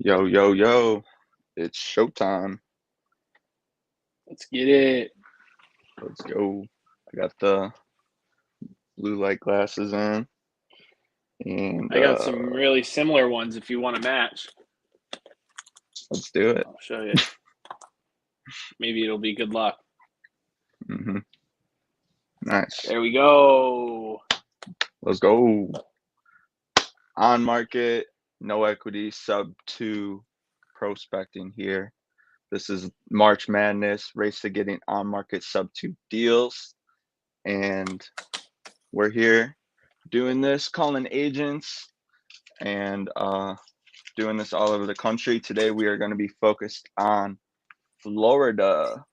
Yo, yo, yo, it's showtime. Let's get it. Let's go. I got the blue light glasses in, and I got some really similar ones if you want to match. let's do it. I'll show you. Maybe it'll be good luck. hmm Nice. There we go. Let's go. On market, no equity, sub-2 prospecting here. This is March Madness, race to getting on market sub-2 deals. And we're here doing this, calling agents, and doing this all over the country. Today we are going to be focused on Florida.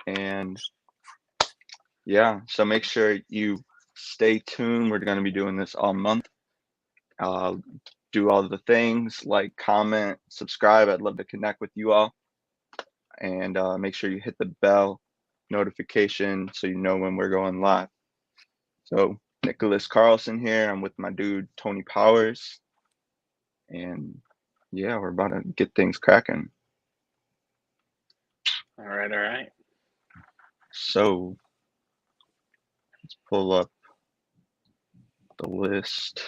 And yeah, so make sure you stay tuned. We're going to be doing this all month. Do all the things like comment, subscribe. I'd love to connect with you all. And make sure you hit the bell notification so you know when we're going live. So Nicholas Carlson here. I'm with my dude Tony Powers. And yeah, we're about to get things cracking. All right. So let's pull up the list.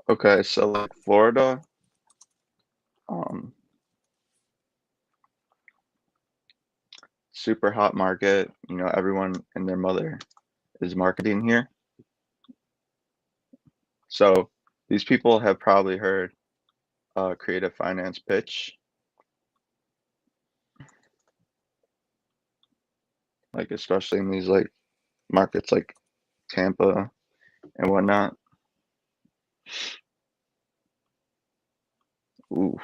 Okay, so like Florida, super hot market. You know, everyone and their mother is marketing here. So these people have probably heard creative finance pitch, like especially in these like markets like Tampa and whatnot. Ooh.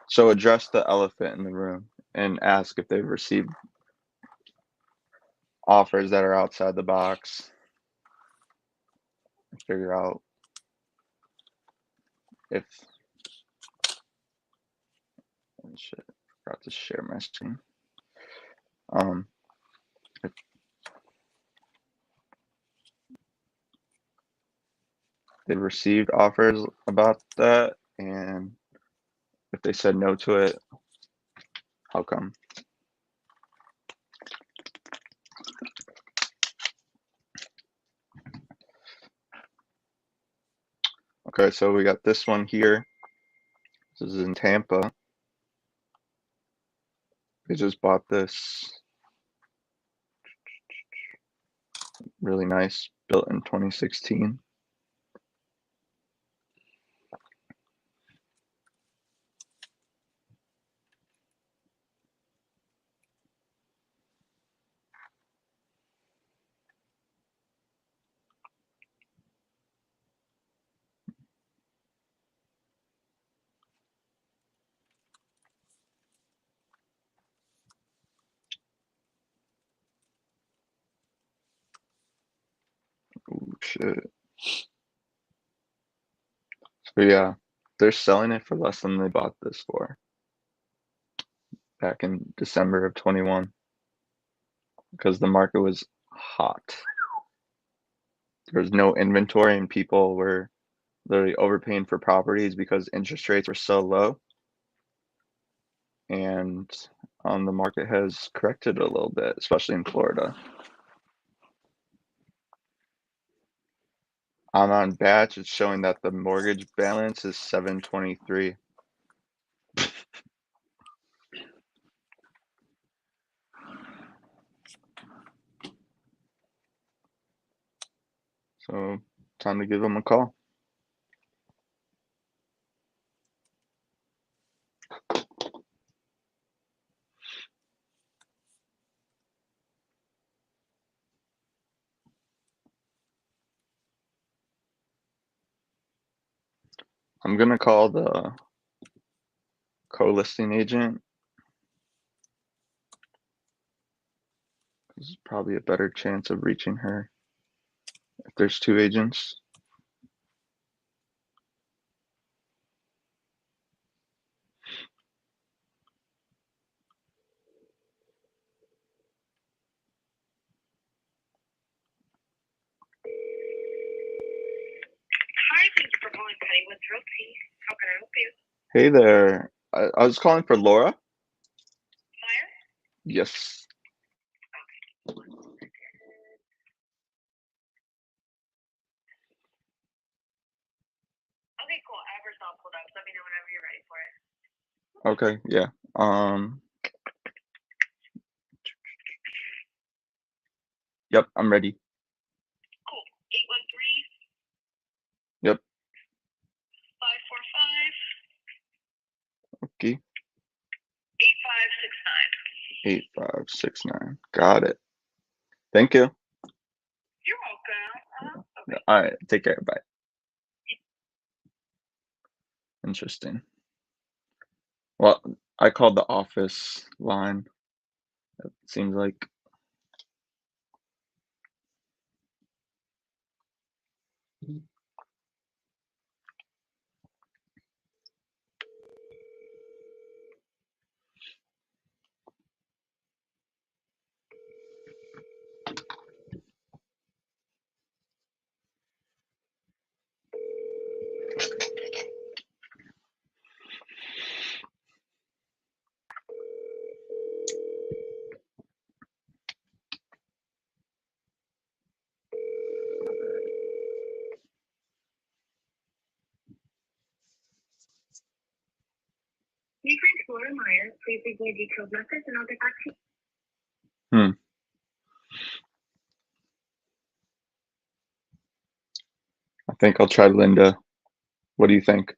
So address the elephant in the room and ask if they've received offers that are outside the box. Figure out if shit, I forgot to share my screen. If they received offers about that, and if they said no to it, how come? Okay, so we got this one here. This is in Tampa. They just bought this. Really nice, built in 2016. Oh shit. So yeah, they're selling it for less than they bought this for back in December of 21 because the market was hot. There was no inventory and people were literally overpaying for properties because interest rates were so low. And the market has corrected a little bit, especially in Florida. I'm on batch. It's showing that the mortgage balance is 723. So time to give them a call. I'm gonna call the co-listing agent. This is probably a better chance of reaching her if there's two agents. Hi, thank you for calling Pennywood Realty. How can I help you? Hey there. I was calling for Laura. Fire? Yes. Okay, cool. I have her cell pulled up. Let me know whenever you're ready for it. Okay. Yeah. Yep. I'm ready. Cool. 813 Yep. 545 Okay. 8569. 8569. Got it. Thank you. You're welcome. Okay. All right. Take care. Bye. Interesting. Well, I called the office line. It seems like. You can explore Meyer. Please leave me a detailed message and I'll get back to you. Hmm. I think I'll try Linda. What do you think?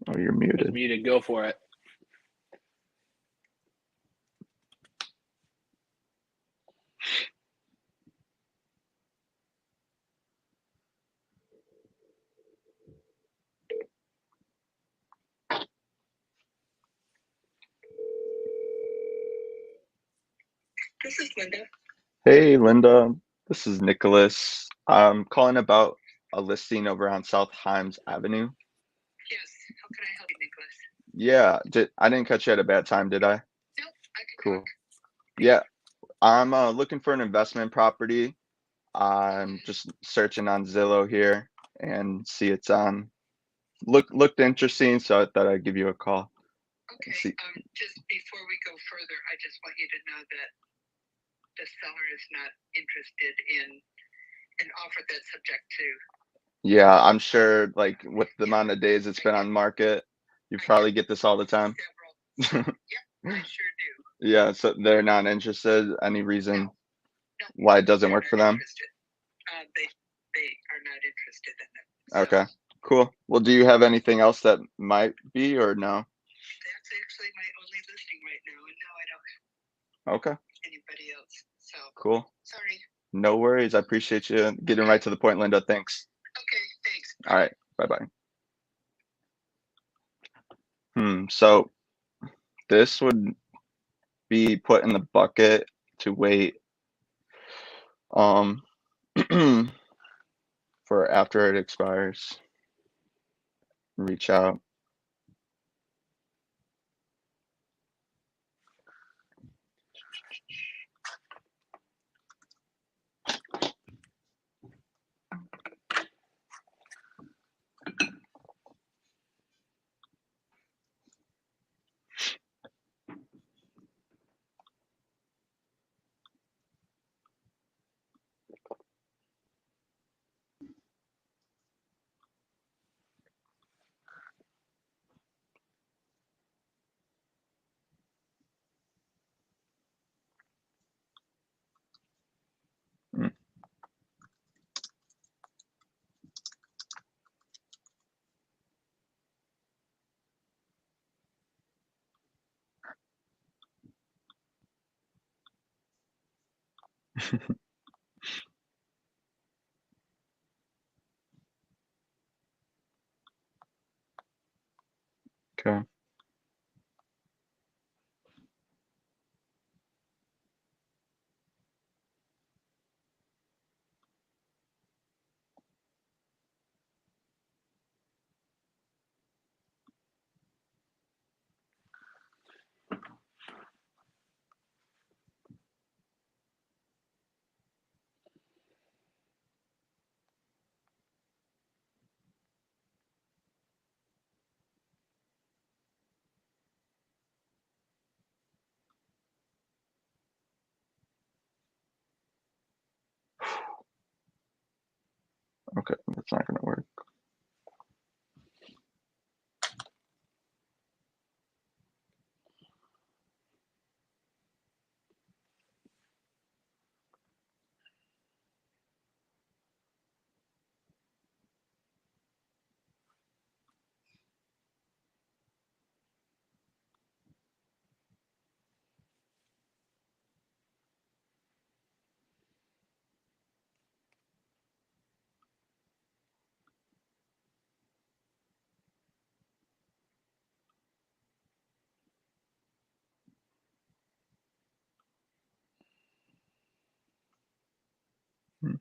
Oh, you're Was muted. muted. Go for it. This is Linda. Hey, Linda. This is Nicholas. I'm calling about a listing over on South Himes Avenue. Yes. How can I help you, Nicholas? Yeah, I didn't catch you at a bad time, did I? Nope. I can Cool. talk. Yeah, I'm looking for an investment property. I'm just searching on Zillow here and see it's on. Looked interesting, so I thought I'd give you a call. Okay. See, Just before we go further, I just want you to know that the seller is not interested in an offer that's subject to. yeah, I'm sure. Like with the amount of days it's been on market, you probably get this all the time. Several. Yep, I sure do. Yeah, so they're not interested. Any reason No. No. why it doesn't They're work not for them? interested. They are not interested in it. So Okay, cool. Well, do you have anything else that might be or no? that's actually my only listing right now, and no, I don't Okay, have anybody else. So cool. sorry. No worries. I appreciate you getting right to the point, Linda. Thanks. Okay, thanks. All right. Bye-bye. So this would be put in the bucket to wait um for after it expires. Reach out. Mm. Okay, that's not gonna work. Hmm.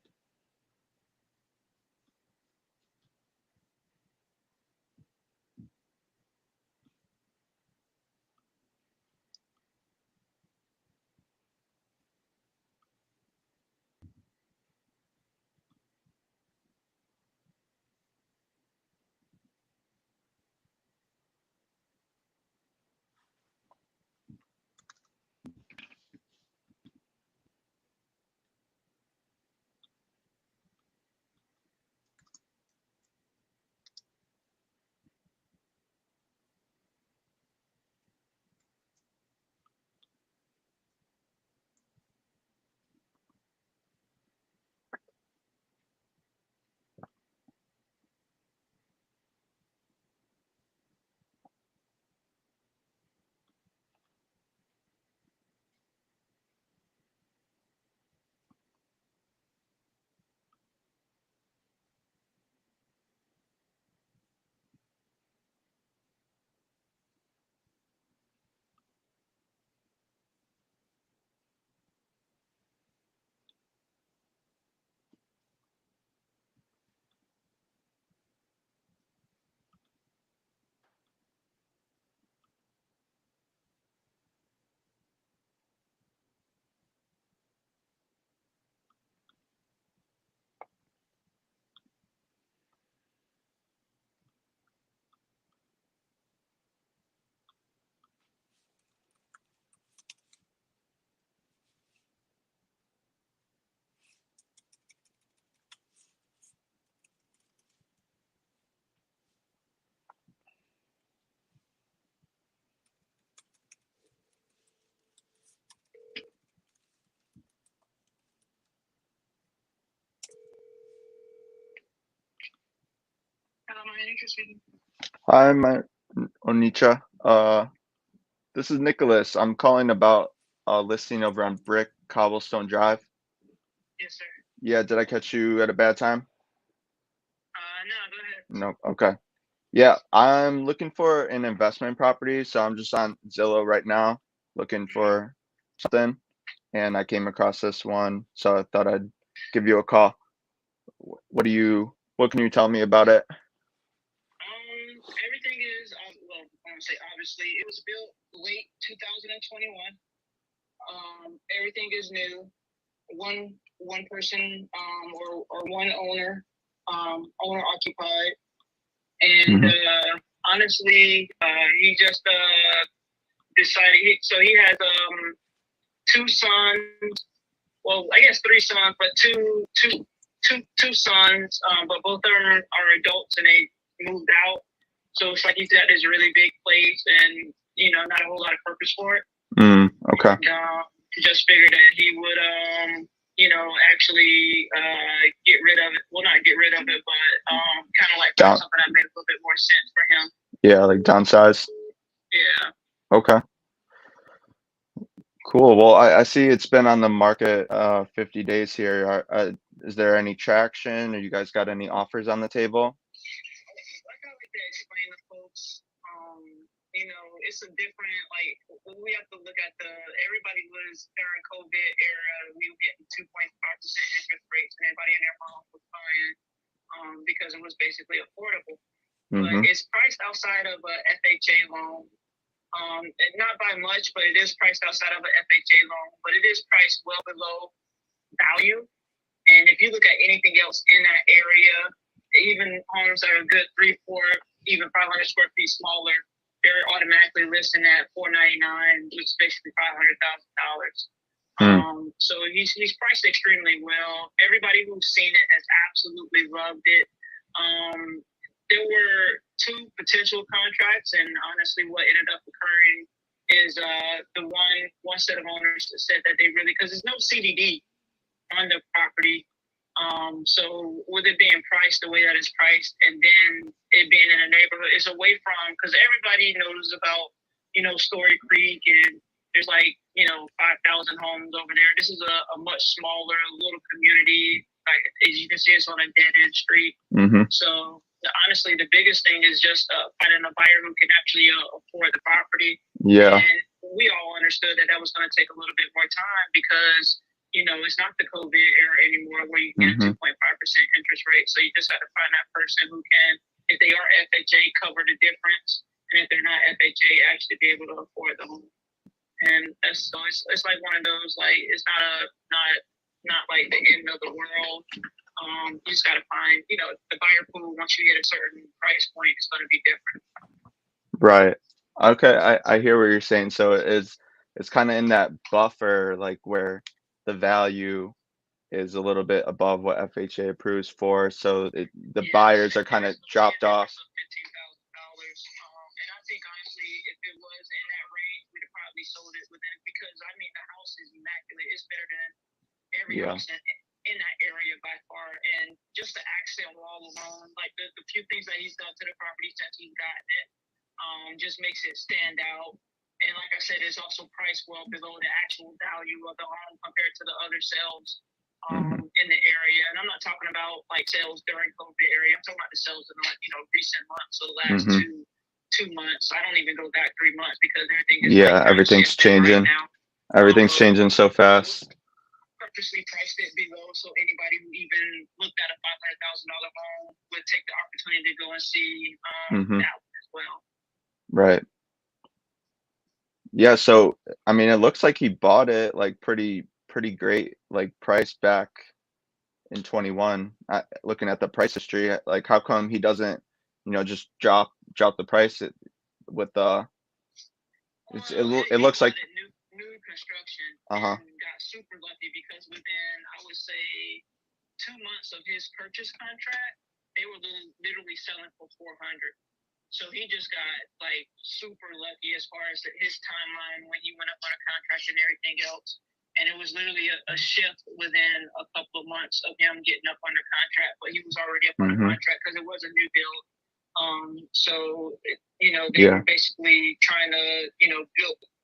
Hello, my interest speaking. Hi, my Onicha. This is Nicholas. I'm calling about a listing over on Brick Cobblestone Drive. Yes, sir. Yeah, did I catch you at a bad time? No, go ahead. No. Okay. Yeah, I'm looking for an investment property, so I'm just on Zillow right now looking for something, and I came across this one, so I thought I'd give you a call. What can you tell me about it? Everything is well. I want to say obviously it was built late 2021. Everything is new. One person or one owner owner occupied, and honestly, he just decided. He has two sons. Well, I guess three sons, but two sons. But both of them are adults and they moved out. So it's like he's got this really big place and not a whole lot of purpose for it. Okay. And, just figured that he would actually get rid of it. Well, not get rid of it, but kind of like find something that made a little bit more sense for him. Yeah, like downsize. Yeah. Okay. Cool. Well, I see it's been on the market 50 days here. Is there any traction? Or you guys got any offers on the table? Like I like to explain to folks, it's a different, we have to look at everybody was during COVID era, we were getting 2.5% interest rates, and everybody in their mom was buying because it was basically affordable. But it's priced outside of a FHA loan. Not by much, but it is priced outside of an FHA loan, but it is priced well below value. And if you look at anything else in that area, even homes that are good 3, 4, even 500 square feet smaller, they're automatically listing at $499, which is basically $500,000. So he's priced extremely well. Everybody who's seen it has absolutely loved it. There were 2 potential contracts, and honestly, what ended up occurring is the one set of owners said that they really, because there's no CDD on the property. So with it being priced the way that it's priced, and then it being in a neighborhood, it's away from, because everybody knows about, Story Creek, and there's 5,000 homes over there. This is a much smaller little community. Like, as you can see, it's on a dead end street. So honestly, the biggest thing is just finding a buyer who can actually afford the property. Yeah. And we all understood that was going to take a little bit more time because it's not the COVID era anymore where you get a 2.5% interest rate. So you just got to find that person who can, if they are FHA, cover the difference, and if they're not FHA, actually be able to afford the home. And it's like one of those, like, it's not like the end of the world. You just got to find, the buyer pool. Once you hit a certain price point, it's going to be different. Right. Okay. I hear what you're saying. So it's kind of in that buffer, like where the value is a little bit above what FHA approves for. So the buyers are kind of dropped off. $15,000. And I think honestly, if it was in that range, we'd have probably sold it within, because the house is immaculate. It's better than every house in that area by far. And just the accent wall alone, like the few things that he's done to the property since he's gotten it, just makes it stand out. And like I said, it's also priced well below the actual value of the home compared to the other sales in the area. And I'm not talking about like sales during COVID area. I'm talking about the sales in recent months, so the last two months. I don't even go back 3 months because everything is everything's changing. Right now. Everything's changing so fast. Purposely priced it below, so anybody who even looked at a $500,000 home would take the opportunity to go and see that as well. Right. Yeah. So it looks like he bought it like pretty great, like price back in 21. Looking at the price history, like how come he doesn't, just drop the price with the. It looks like new construction. And got super lucky because within, I would say, 2 months of his purchase contract, they were literally selling for 400. So he just got like super lucky as far as his timeline when he went up on a contract and everything else. And it was literally a shift within a couple of months of him getting up under contract, but he was already up on the contract because it was a new build. They were basically trying to,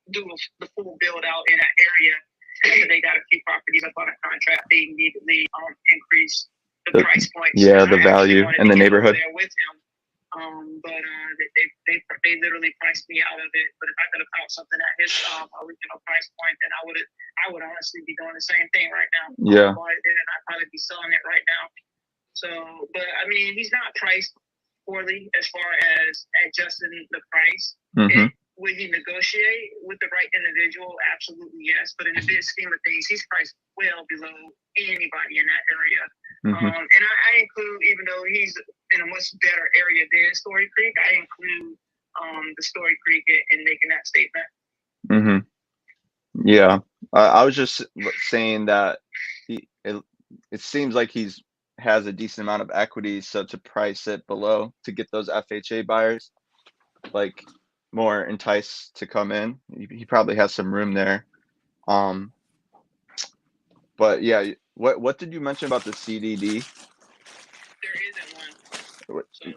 do the full build out in that area. After they got a few properties up on a contract, they immediately increased the price point. Yeah, the value in the neighborhood. There with him. But they literally priced me out of it. But if I could have found something at his original price point, then I would honestly be doing the same thing right now. Yeah. I'd probably be selling it right now. So, but he's not priced poorly as far as adjusting the price. Would he negotiate with the right individual? Absolutely, yes. But in the big scheme of things, he's priced well below anybody in that area. And I include, even though he's in a much better area than Story Creek, I include the Story Creek in making that statement. Yeah, I was just saying that it seems like has a decent amount of equity, so to price it below to get those FHA buyers like more enticed to come in. He probably has some room there. But yeah, what did you mention about the CDD? There isn't one. So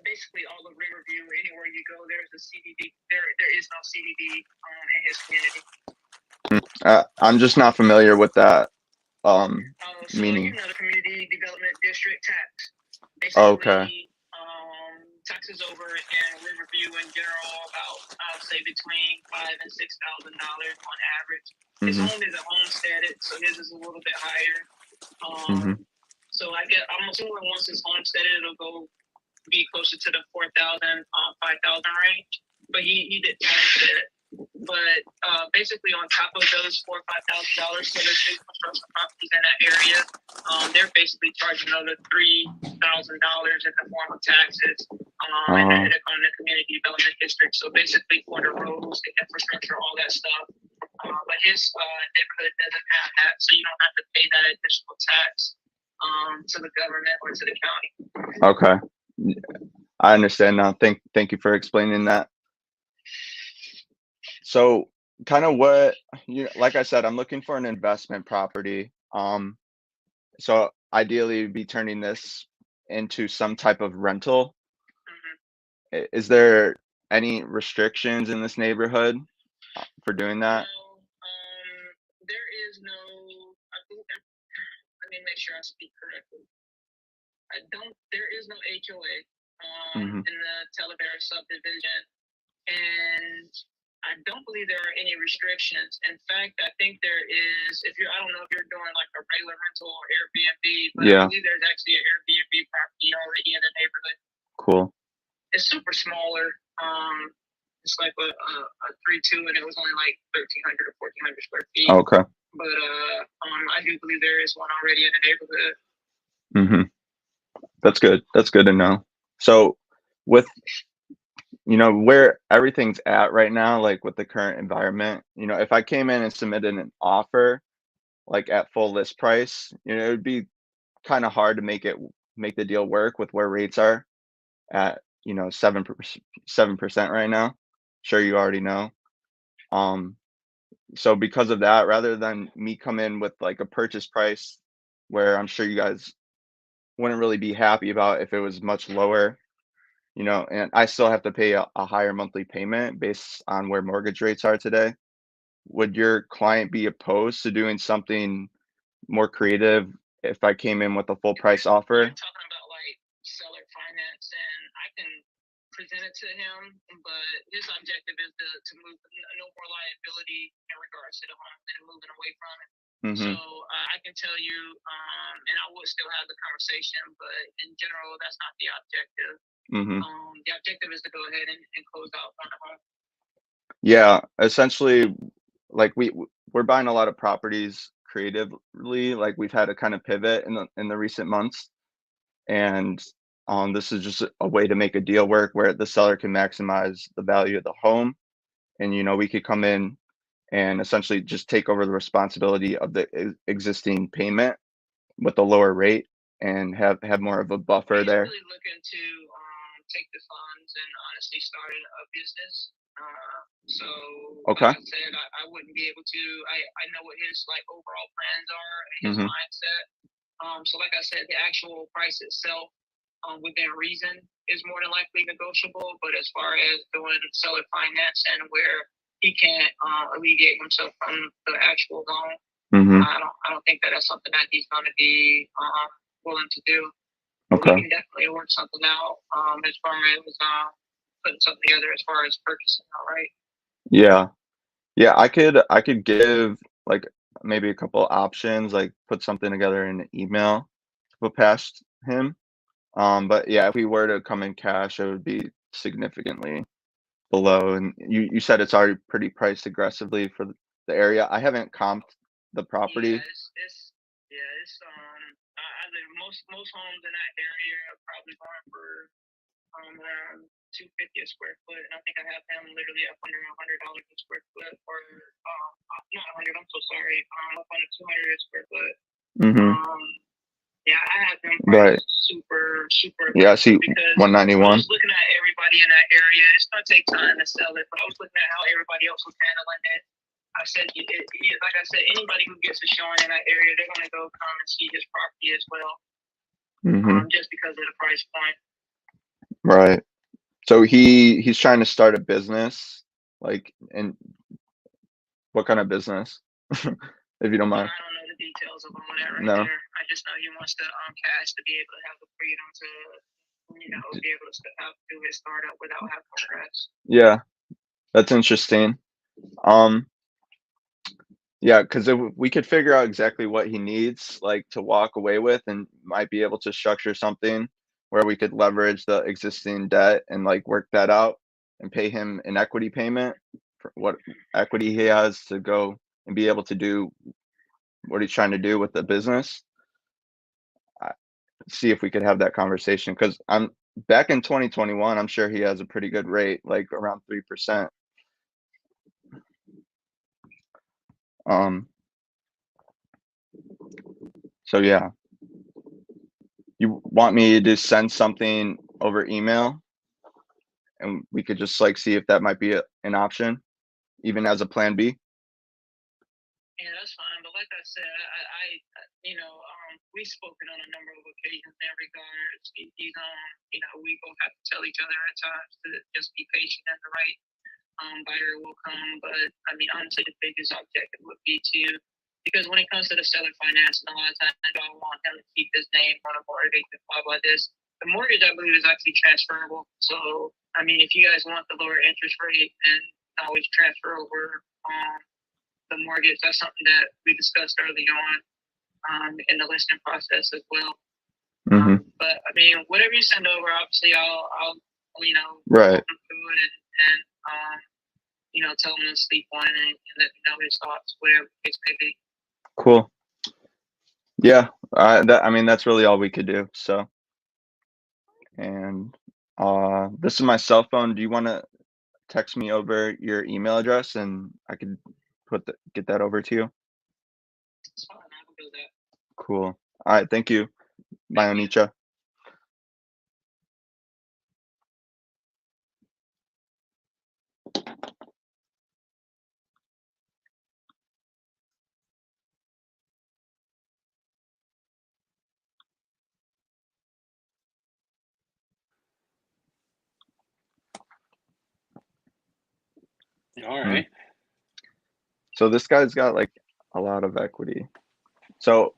basically all of Riverview, anywhere you go, there's a CDD. There is no CDD in his community. I'm just not familiar with that. Meaning. The community development district tax. Basically, okay. Taxes over in Riverview in general about, I'll say, between $5,000 and $6,000 on average. His home isn't homesteaded, so his is a little bit higher. So I'm assuming once it's homesteaded, it'll go be closer to the 4,000, 5,000 range. But he did homestead it. But basically, on top of those $4,000 or $5,000 for the new construction properties in that area, they're basically charging another $3,000 in the form of taxes on the community development district. So basically, for the roads, the infrastructure, all that stuff. But his neighborhood doesn't have that, so you don't have to pay that additional tax to the government or to the county. Okay, I understand now. Thank you for explaining that. So kind of what like I said, I'm looking for an investment property. So ideally be turning this into some type of rental. Is there any restrictions in this neighborhood for doing that? No, there is no. Let me make sure I speak correctly. There is no HOA in the Talavera subdivision, and I don't believe there are any restrictions. In fact, I think there is. I don't know if you're doing like a regular rental or Airbnb, but I believe there's actually an Airbnb property already in the neighborhood. Cool. It's super smaller. It's like a 3-2, and it was only like 1,300 or 1,400 square feet. Okay. But I do believe there is one already in the neighborhood. That's good. That's good to know. So with where everything's at right now, like with the current environment, if I came in and submitted an offer like at full list price, it would be kind of hard to make the deal work with where rates are at 7% right now. Sure, you already know. So because of that, rather than me come in with like a purchase price where I'm sure you guys wouldn't really be happy about if it was much lower, and I still have to pay a higher monthly payment based on where mortgage rates are today. Would your client be opposed to doing something more creative if I came in with a full price offer? You're talking about like seller finance, and I can present it to him, but his objective is to move no more liability in regards to the home and moving away from it. So I can tell you, and I would still have the conversation, but in general, that's not the objective. The objective is to go ahead and close out on the home. Yeah, essentially, like we're buying a lot of properties creatively. Like we've had to kind of pivot in the recent months, and this is just a way to make a deal work where the seller can maximize the value of the home, and we could come in and essentially just take over the responsibility of the existing payment with a lower rate and have more of a buffer there. Really looking to take the funds and honestly start a business. Like I said, I wouldn't be able to. I know what his like overall plans are and his mindset. So like I said, the actual price itself, within reason, is more than likely negotiable. But as far as doing seller finance and where he can't alleviate himself from the actual loan, I don't think that's something that he's going to be willing to do. Okay. We can definitely work something out as far as putting something together as far as purchasing. All right. Yeah, I could give like maybe a couple options, like put something together in an email to put past him. But yeah, if we were to come in cash, it would be significantly below. And you said it's already pretty priced aggressively for the area. I haven't comped the property. It's most homes in that area are probably going for around $250 a square foot, and I think I have them literally up under $100 a square foot, or not 100. I'm so sorry. Up under 200 a square foot. Yeah, I have them priced super. Yeah, I see 191. I was looking at everybody in that area. It's gonna take time to sell it, but I was looking at how everybody else was handling it. I said, like I said, anybody who gets a showing in that area, they're gonna go come and see his property as well, just because of the price point. Right. So he's trying to start a business, like, and what kind of business, if you don't mind? I don't know the details of all that right there. I just know he wants to cash to be able to have the freedom to, be able to do his startup without having stress. Yeah, that's interesting. Yeah, because if we could figure out exactly what he needs, like to walk away with, and might be able to structure something where we could leverage the existing debt and like work that out and pay him an equity payment for what equity he has to go and be able to do what he's trying to do with the business. See if we could have that conversation, because I'm back in 2021. I'm sure he has a pretty good rate, like around 3%. So yeah, you want me to send something over email, and we could just like see if that might be an option, even as a plan B. Yeah, that's fine. But like I said, we've spoken on a number of occasions in regards. We both have to tell each other at times to just be patient and the right buyer will come. But I mean, honestly, the biggest objective would be because when it comes to the seller finance, a lot of times I don't want him to keep his name on a mortgage and blah blah this. The mortgage, I believe, is actually transferable. So, I mean, if you guys want the lower interest rate, then always transfer over the mortgage. That's something that we discussed early on in the listing process as well. But I mean, whatever you send over, obviously, I'll Right. walk him through it and tell him to sleep on it and let me know his thoughts, whatever the case may be. Cool. Yeah. I mean, that's really all we could do. So, and this is my cell phone. Do you want to text me over your email address and I could get that over to you? It's fine. I can do that. Cool. All right. Thank you. Bye, Onicha. All right. So this guy's got like a lot of equity. So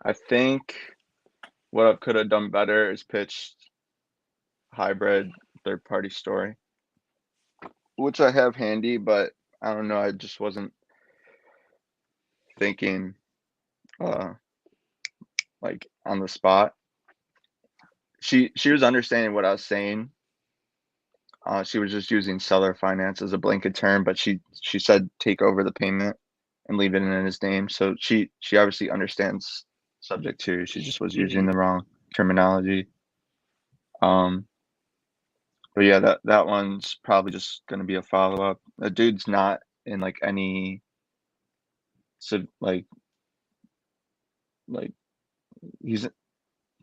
I think what I could have done better is pitched hybrid third party story, which I have handy, but I don't know. I just wasn't thinking like on the spot. She was understanding what I was saying. She was just using seller finance as a blanket term, but she said take over the payment and leave it in his name. So she obviously understands subject to. She just was using the wrong terminology. But yeah, that one's probably just gonna be a follow up. The dude's not in like any like he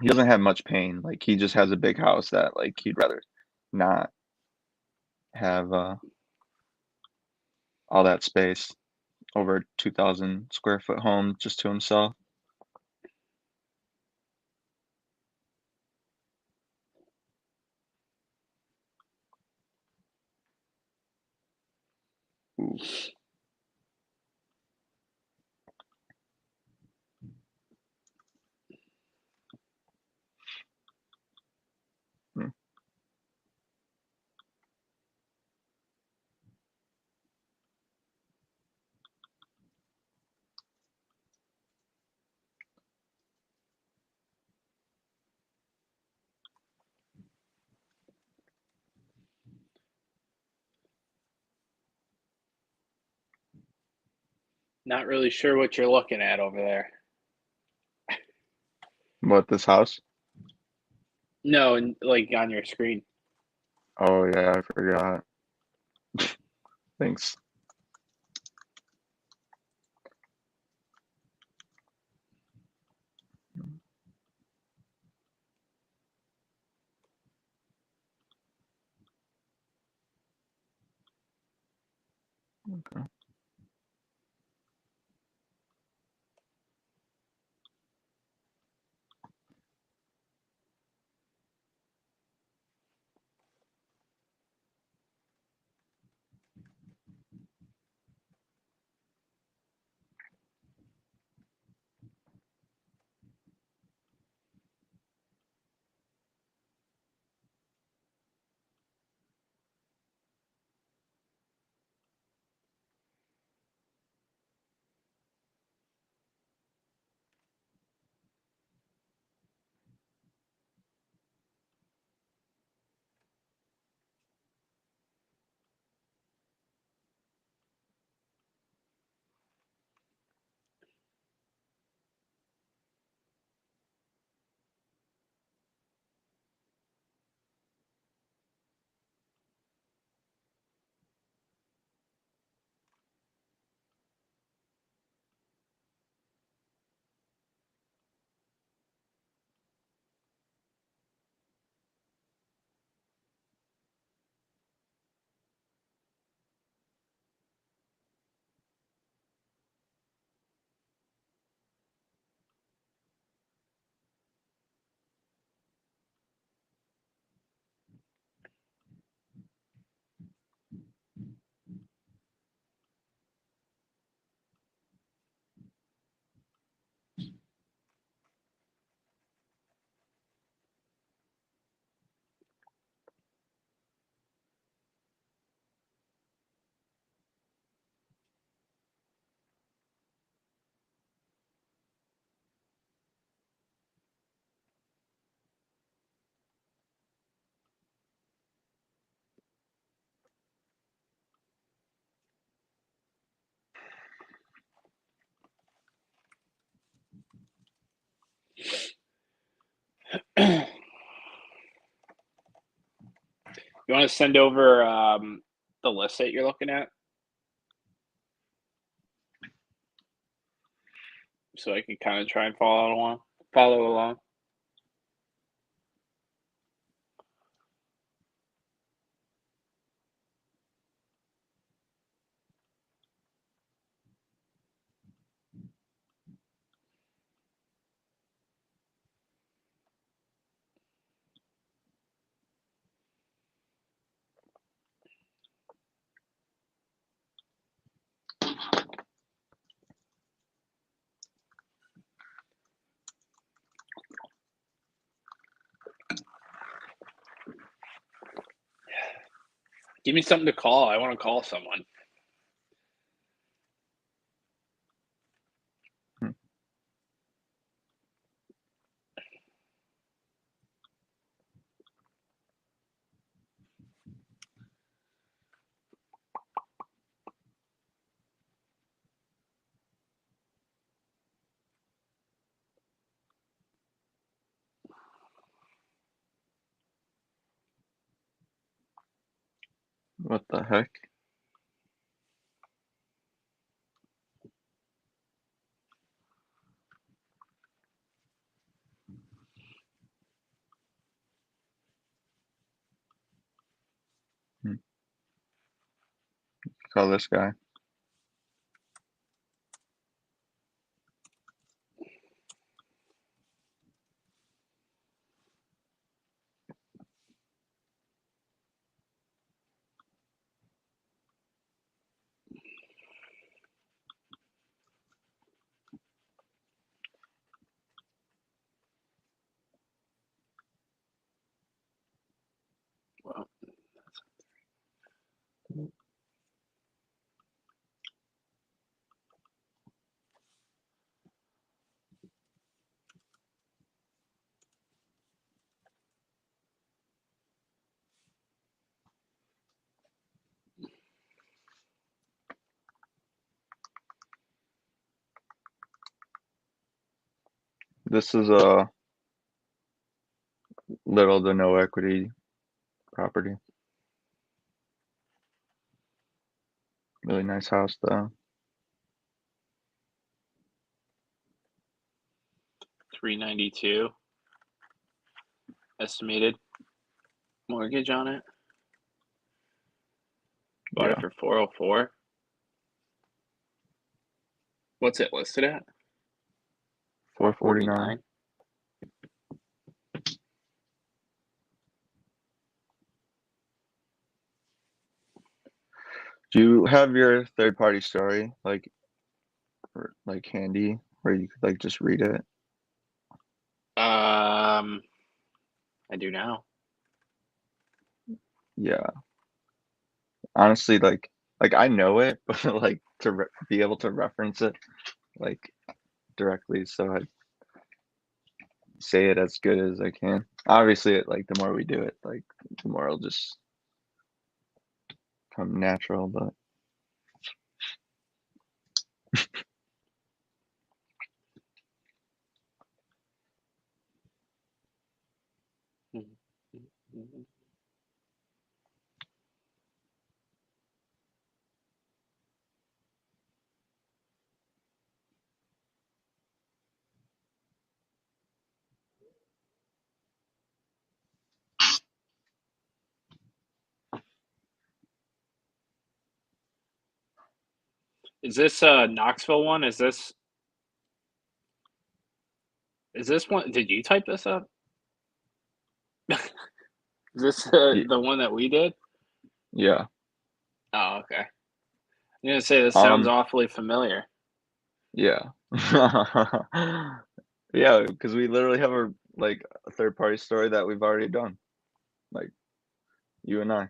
doesn't have much pain. Like he just has a big house that like he'd rather not have all that space, over 2,000 square foot home just to himself. Ooh. Hmm. Not really sure what you're looking at over there. What, this house? No, like on your screen. Oh yeah, I forgot. Thanks. Okay. You want to send over the list that you're looking at, so I can kind of try and follow along. Give me something to call. I want to call someone. What the heck? Call this guy. Well, This is a little to no equity property. Really nice house though. 392 estimated mortgage on it. Bought it Yeah. for 404. What's it listed at? 449. Do you have your third party story like handy where you could like just read it? I do now. Yeah. Honestly, like I know it, but like to be able to reference it like directly, so I say it as good as I can. Obviously, like the more we do it, like the more it'll just come natural. But Is this Knoxville one? Is this one? Did you type this up? Is this the one that we did? yeah. Oh, okay. I'm gonna say this sounds Um. awfully familiar. Yeah. Yeah, because we literally have a third party story that we've already done, like you and I.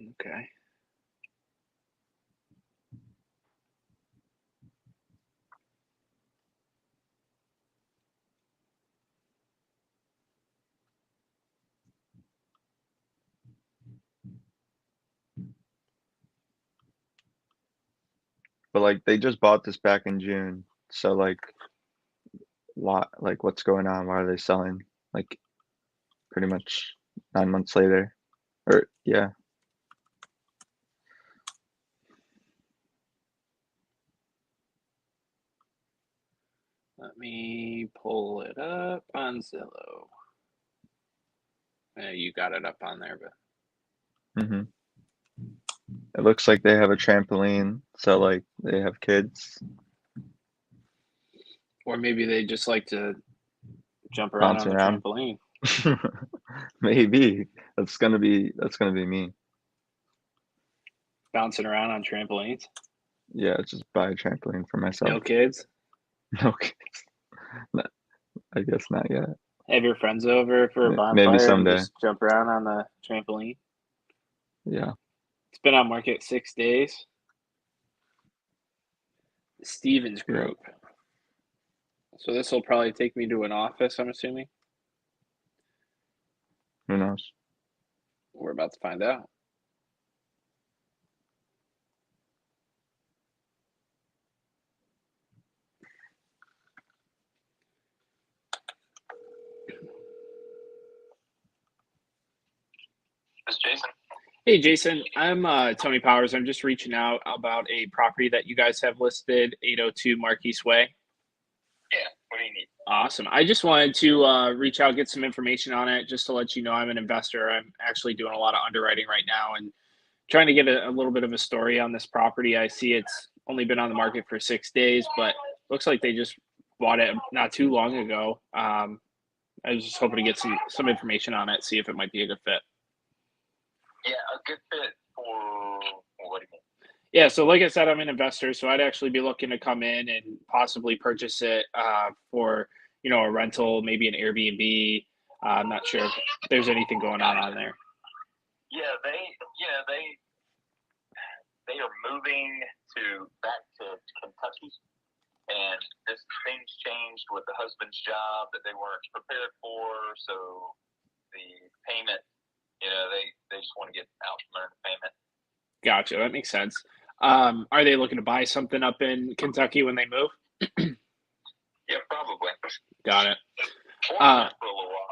Okay. But like they just bought this back in June, so like what's going on? Why are they selling? Like pretty much 9 months later. Or yeah. Let me pull it up on Zillow. You got it up on there, but It looks like they have a trampoline, so like they have kids. or maybe they just like to jump around Bounce on the around. trampoline. Maybe that's gonna be me. Bouncing around on trampolines. Yeah, just buy a trampoline for myself. No kids. No kids. I guess not yet. Have your friends over for a Maybe bonfire and someday. just jump around on the trampoline. Yeah. It's been on market 6 days. Stevens Yeah. Group. So this will probably take me to an office, I'm assuming. Who knows? We're about to find out. It's Jason. Hey, Jason, I'm Tony Powers. I'm just reaching out about a property that you guys have listed, 802 Marquise Way. Yeah, what do you need? Awesome. I just wanted to reach out, get some information on it, just to let you know I'm an investor. I'm actually doing a lot of underwriting right now and trying to get a little bit of a story on this property. I see it's only been on the market for 6 days, but looks like they just bought it not too long ago. I was just hoping to get some information on it, see if it might be a good fit. Yeah, a good fit for what do you mean? Yeah, so like I said, I'm an investor, so I'd actually be looking to come in and possibly purchase it for a rental, maybe an Airbnb. I'm not sure if there's anything going on there. Yeah, they are moving back to Kentucky, and things changed with the husband's job that they weren't prepared for. So the payment, they just want to get out from under the payment. Gotcha, that makes sense. Are they looking to buy something up in Kentucky when they move? Yeah, probably. Got it. Or rent for a little while.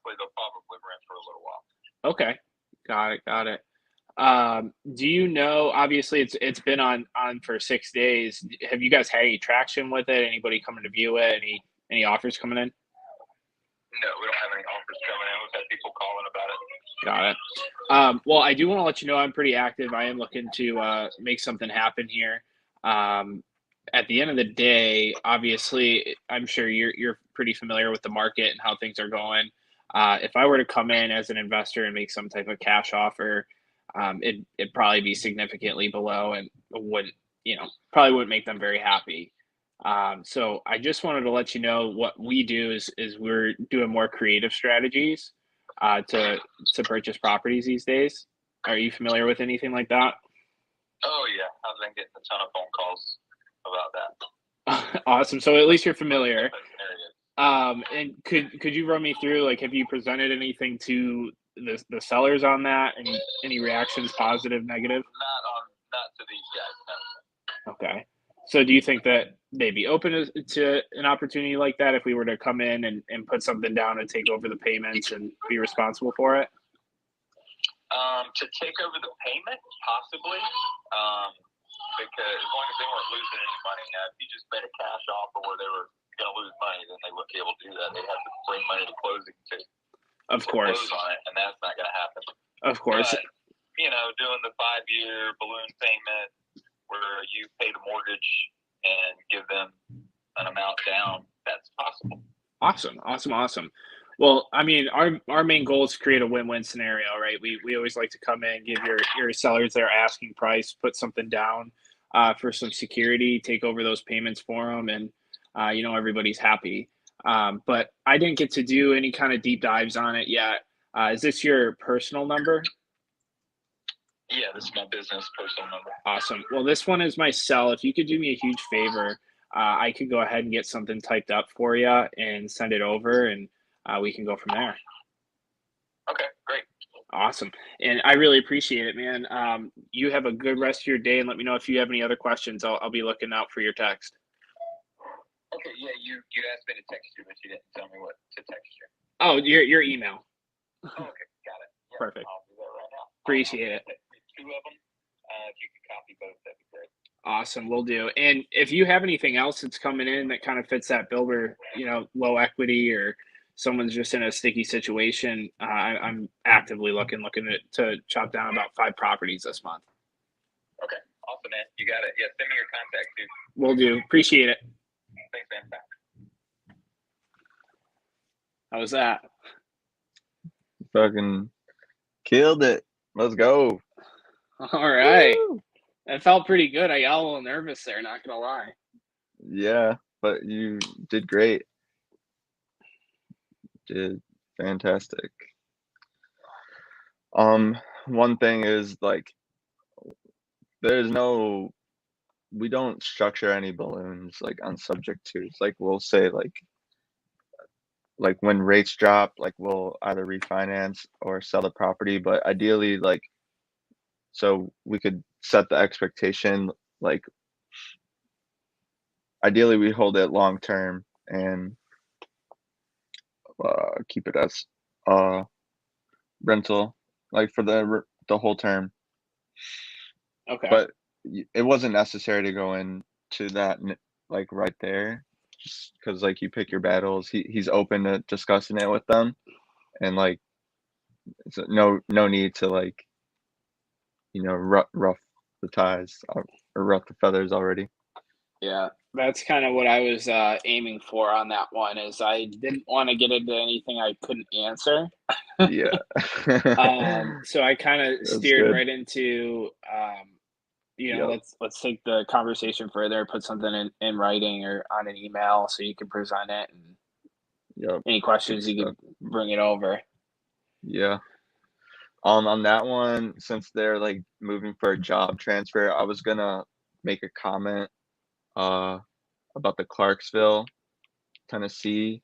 They'll probably rent for a little while. Okay, got it. Do you know? Obviously, it's been on for 6 days. Have you guys had any traction with it? Anybody coming to view it? Any offers coming in? No, we don't have any offers coming in. We've had people calling about it. Got it. Well, I do want to let you know I'm pretty active. I am looking to make something happen here. At the end of the day, obviously, I'm sure you're pretty familiar with the market and how things are going. If I were to come in as an investor and make some type of cash offer, it'd probably be significantly below and probably wouldn't make them very happy. So I just wanted to let you know what we do is we're doing more creative strategies to purchase properties these days. Are you familiar with anything like that? Oh yeah, I've been getting a ton of phone calls about that. Awesome. So at least you're familiar. And could you run me through, like, have you presented anything to the sellers on that? Any reactions, positive, negative? Not to these guys, no. Okay. So do you think that they'd be open to an opportunity like that if we were to come in and put something down and take over the payments and be responsible for it? To take over the payment, possibly, because as long as they weren't losing any money. Now, if you just made a cash offer where they were going to lose money, then they wouldn't be able to do that. They'd have to bring money to closing to course. close on it, and that's not going to happen. Of course. But, doing the 5-year balloon payment where you pay the mortgage and give them an amount down, that's possible. Awesome. Well, I mean, our main goal is to create a win-win scenario, right? We always like to come in, give your sellers their asking price, put something down for some security, take over those payments for them, and everybody's happy. But I didn't get to do any kind of deep dives on it yet. Is this your personal number? Yeah, this is my business personal number. Awesome. Well, this one is my cell. If you could do me a huge favor, I could go ahead and get something typed up for you and send it over, and we can go from there. Okay, great. Awesome. And I really appreciate it, man. You have a good rest of your day, and let me know if you have any other questions. I'll be looking out for your text. Okay, yeah, you asked me to text you, but you didn't tell me what to text you. Oh, your email. Oh, okay, got it. Yeah, Perfect. I'll do that right now. Appreciate it. Two of them. If you could copy both, that'd be great. Awesome, we'll do. And if you have anything else that's coming in that kind of fits that bill where, low equity or someone's just in a sticky situation, I'm actively looking to chop down about 5 properties this month. Okay, awesome, man. You got it. Yeah, send me your contact too. Will do. Appreciate it. Thanks, man. Bye. How was that? Fucking killed it. Let's go. All right. Woo! That felt pretty good. I got a little nervous there, not gonna lie. Yeah, but you did great. Did fantastic. One thing is like we don't structure any balloons like on subject twos. Like we'll say like when rates drop, like we'll either refinance or sell the property, but ideally like so we could set the expectation like ideally we hold it long term and keep it as rental like for the whole term. Okay. But it wasn't necessary to go into that like right there, just because like you pick your battles. He's open to discussing it with them, and like it's no need to like rough the ties or rough the feathers already. Yeah, that's kind of what I was aiming for on that one. Is I didn't want to get into anything I couldn't answer. Yeah. So I kind of That's steered good. right into, Yep. let's take the conversation further, put something in writing or on an email so you can present it, and Yep. any questions you can bring it over. Yeah. On that one, since they're like moving for a job transfer, I was gonna make a comment about the Clarksville, Tennessee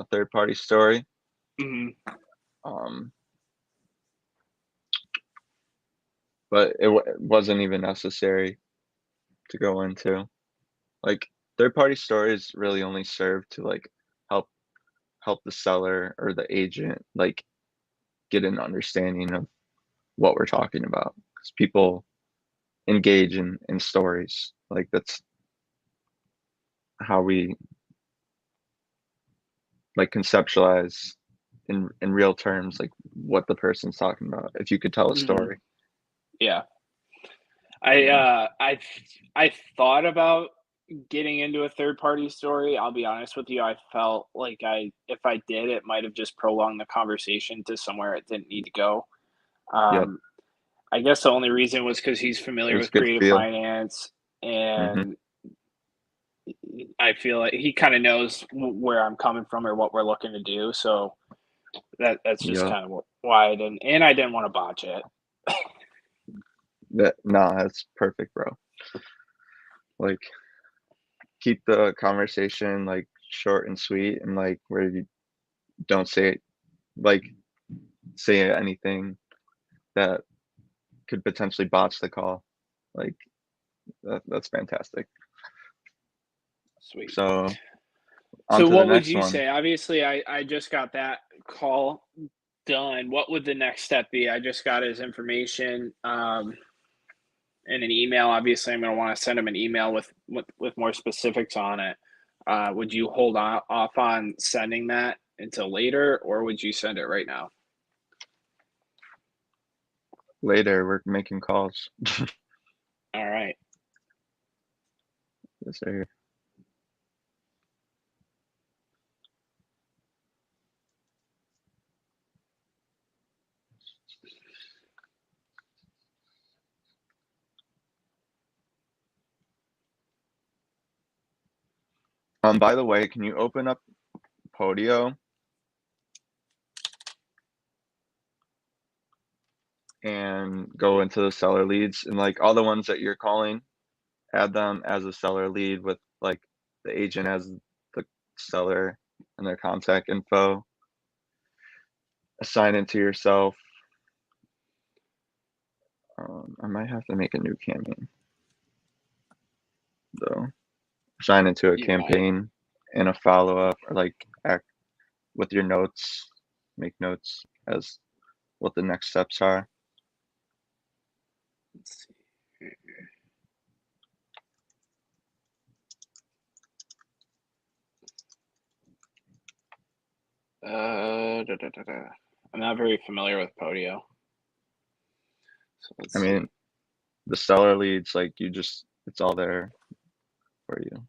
third party story. Mm-hmm. But it wasn't even necessary to go into. Like third party stories really only serve to like help the seller or the agent like get an understanding of what we're talking about, because people engage in stories. Like that's how we like conceptualize in real terms like what the person's talking about, if you could tell a story. Yeah. I thought about getting into a third party story. I'll be honest with you. I felt like if I did, it might have just prolonged the conversation to somewhere it didn't need to go. Yep. I guess the only reason was because he's familiar with Good creative feel. finance, Mm-hmm. and I feel like he kind of knows where I'm coming from or what we're looking to do. So that's just kind of why I didn't, and I didn't want to botch it. That's perfect, bro. Like keep the conversation like short and sweet, and like where you don't say anything that could potentially botch the call. Like that's fantastic. Sweet. So So what would you say? Obviously, I just got that call done. What would the next step be? I just got his information in an email. Obviously, I'm going to want to send him an email with more specifics on it. Would you hold off on sending that until later, or would you send it right now? Later, we're making calls. All right. Yes, sir. By the way, can you open up Podio and go into the seller leads, and like all the ones that you're calling, add them as a seller lead with like the agent as the seller and their contact info. Assign it to yourself. I might have to make a new campaign though. Assign it to a campaign and a follow-up, or like act with your notes, make notes. as what the next steps are. Let's see here. I'm not very familiar with Podio. So let's I see. mean, the seller leads, like it's all there for you.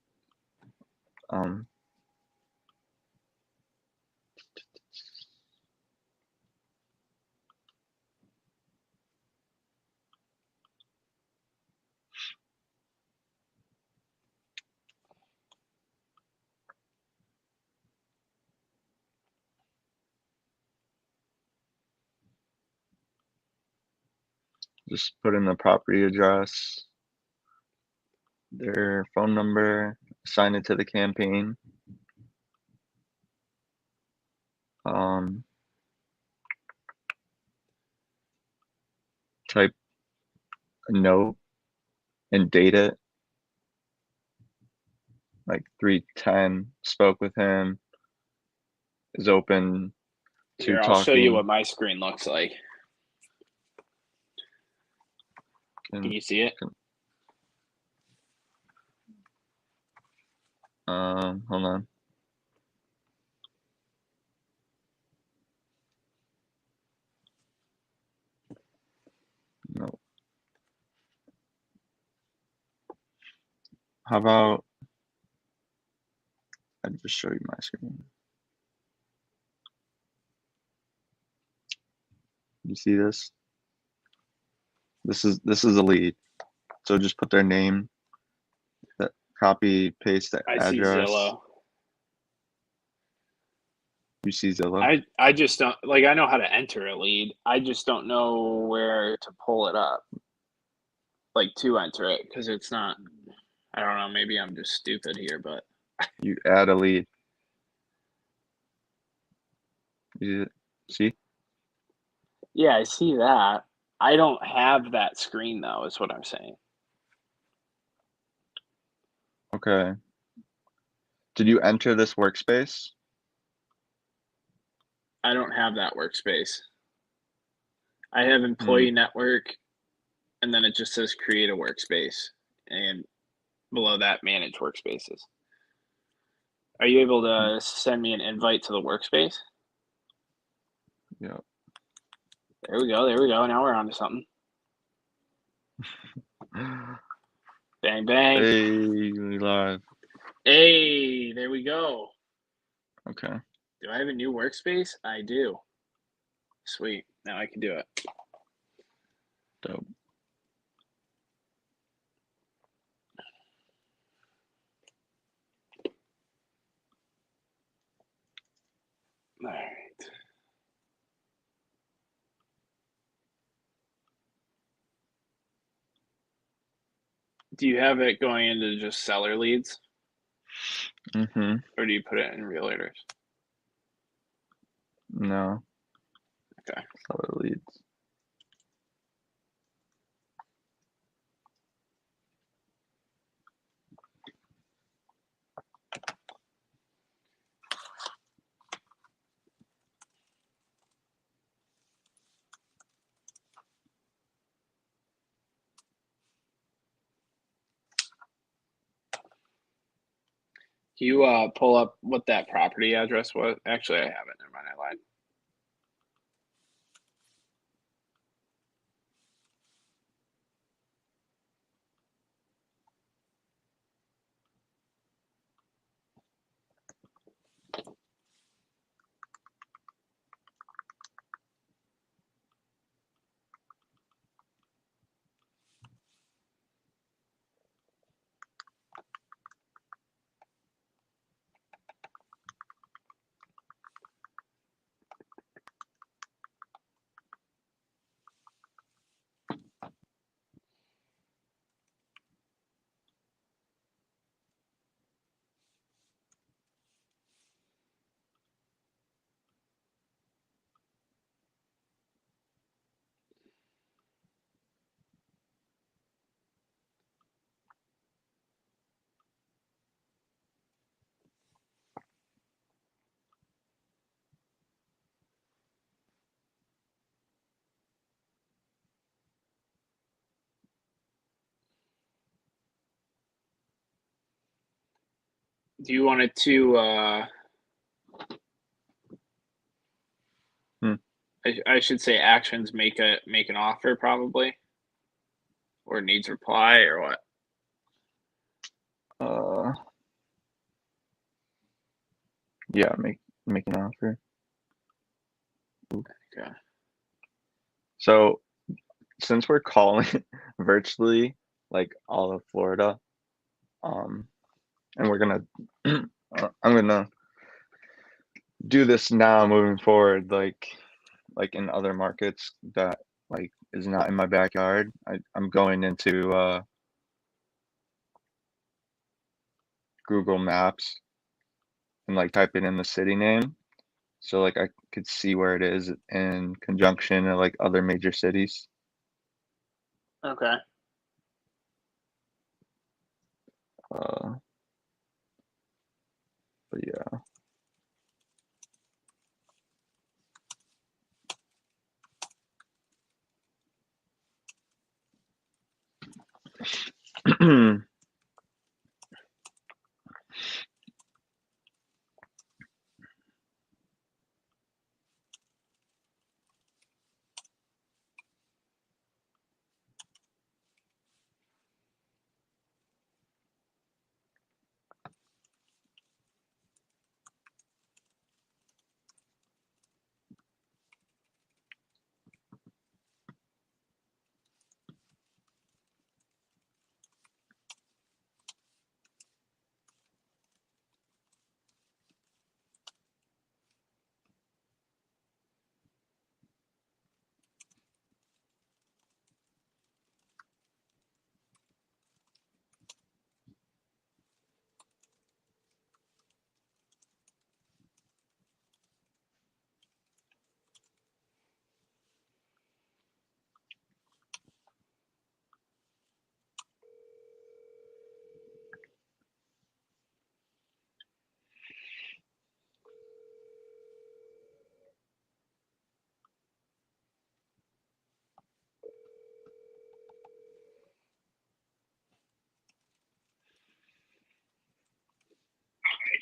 Just put in the property address, their phone number, assign it to the campaign. Type a note and date it. Like 310, spoke with him, is open to Here, I'll show you talking. what my screen looks like. Can you see it? Hold on. No. How about I just show you my screen? You see this? This is a lead. So just put their name, that copy, paste the I see address. Zillow. You see Zillow? I just don't like. I know how to enter a lead. I just don't know where to pull it up, like to enter it, because it's not. I don't know. Maybe I'm just stupid here, but You add a lead. You see? yeah, I see that. I don't have that screen though. Is what I'm saying. Okay. Did you enter this workspace? I don't have that workspace. I have employee network, and then it just says create a workspace, and below that manage workspaces. Are you able to send me an invite to the workspace? Yeah. There we go. There we go. Now we're on to something. Bang, bang. Hey, we live. Hey, there we go. Okay. Do I have a new workspace? I do. Sweet. Now I can do it. Dope. All right. Do you have it going into just seller leads? Mm-hmm. Or do you put it in realtors? No. Okay. Seller leads. Can you pull up what that property address was? Actually, I have it. Never mind. I lied. Do you want it to? I should say actions make an offer probably, or needs reply or what? Yeah, make an offer. Okay. So since we're calling virtually like all of Florida, and we're gonna I'm gonna do this now moving forward, like in other markets that like is not in my backyard. I'm going into Google Maps and like typing in the city name. So like I could see where it is in conjunction of like other major cities. Okay. But yeah.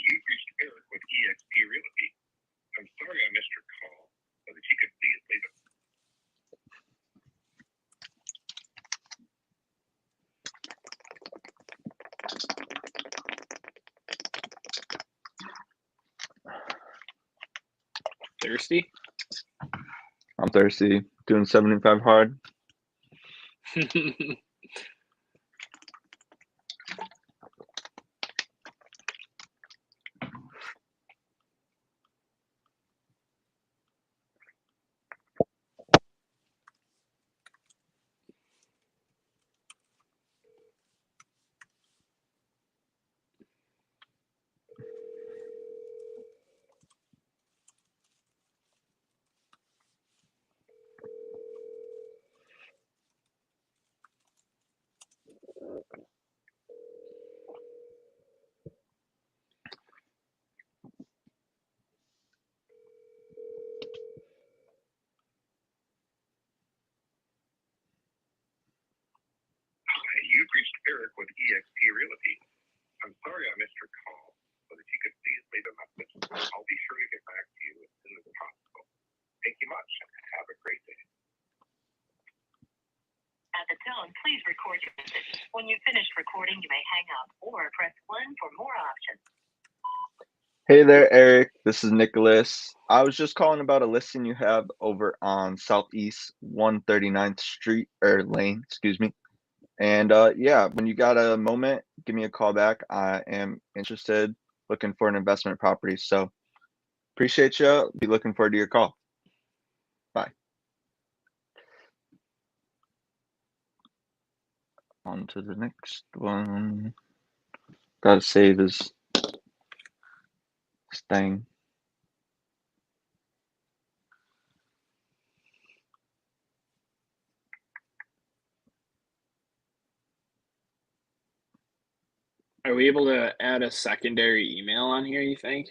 You've reached Eric with EXP Realty. I'm sorry I missed your call, so that you could please leave a Thirsty? I'm thirsty. Doing 75 hard. You've reached Eric with EXP Realty. I'm sorry I missed your call, so that you could please leave a message. I'll be sure to get back to you as soon as possible. Thank you much, and have a great day. At the tone, please record your message. When you've finished recording, you may hang up or press 1 for more options. Hey there, Eric. This is Nicholas. I was just calling about a listing you have over on Southeast 139th Street or Lane, excuse me. And yeah, when you got a moment, give me a call back. I am interested, looking for an investment property. So appreciate you. Be looking forward to your call. Bye. On to the next one. Gotta save this thing. Are we able to add a secondary email on here, you think?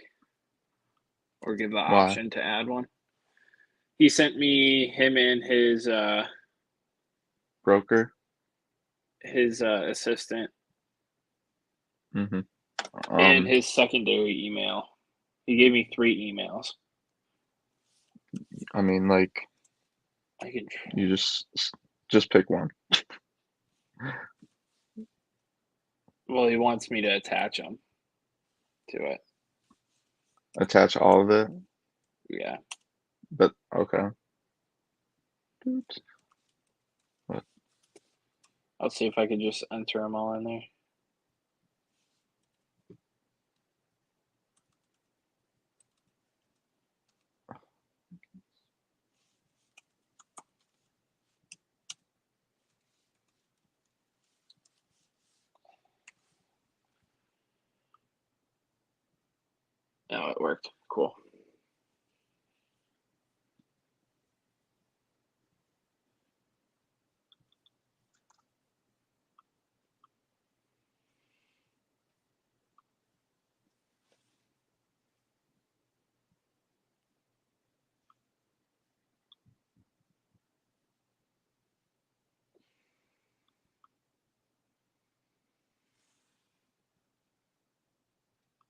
Or give the Why? option to add one? He sent me him and his Broker. assistant. Mm-hmm. And his secondary email. He gave me 3 emails. I mean, like, I can. you just pick one. Well, he wants me to attach them to it. Attach all of it. Yeah. But okay. I'll see if I can just enter them all in there. Oh, it worked. Cool.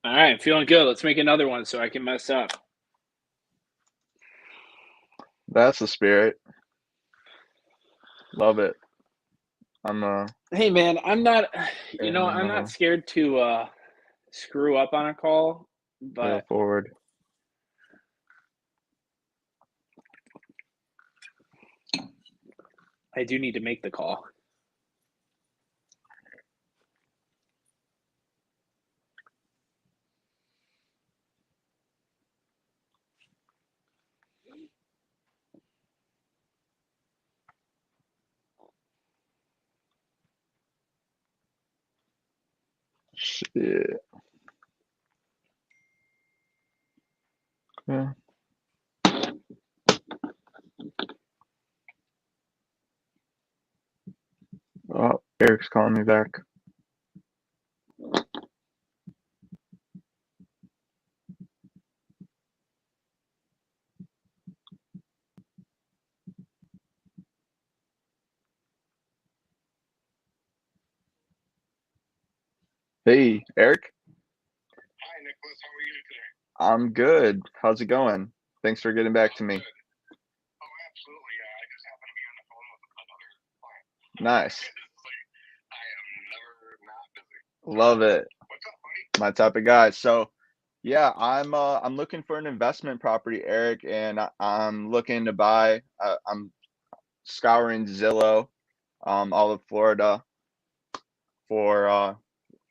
All right, feeling good. Let's make another one so I can mess up. That's the spirit. Love it. Hey man, I'm not I'm not scared to screw up on a call, go but forward. I do need to make the call. Shit. Yeah. Oh, Eric's calling me back. Hey, Eric. Hi, Nicholas. How are you today? I'm good. How's it going? Thanks for getting back to me. Oh, absolutely. I just happened to be on the phone with another client. Nice. I am never not busy. Love it. What's up, buddy? My type of guy. So, yeah, I'm looking for an investment property, Eric, and I'm looking to buy. I'm scouring Zillow, all of Florida for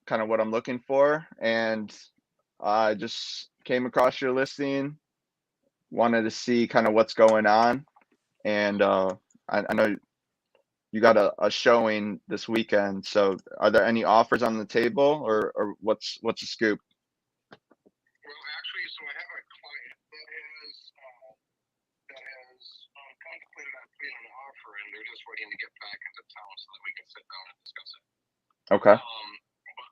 kind of what I'm looking for, and I just came across your listing. Wanted to see kind of what's going on, and I know you got a showing this weekend. So, are there any offers on the table, or what's the scoop? Well, actually, so I have a client that has contemplated on putting an offer in. They're just waiting to get back into town so that we can sit down and discuss it. Okay.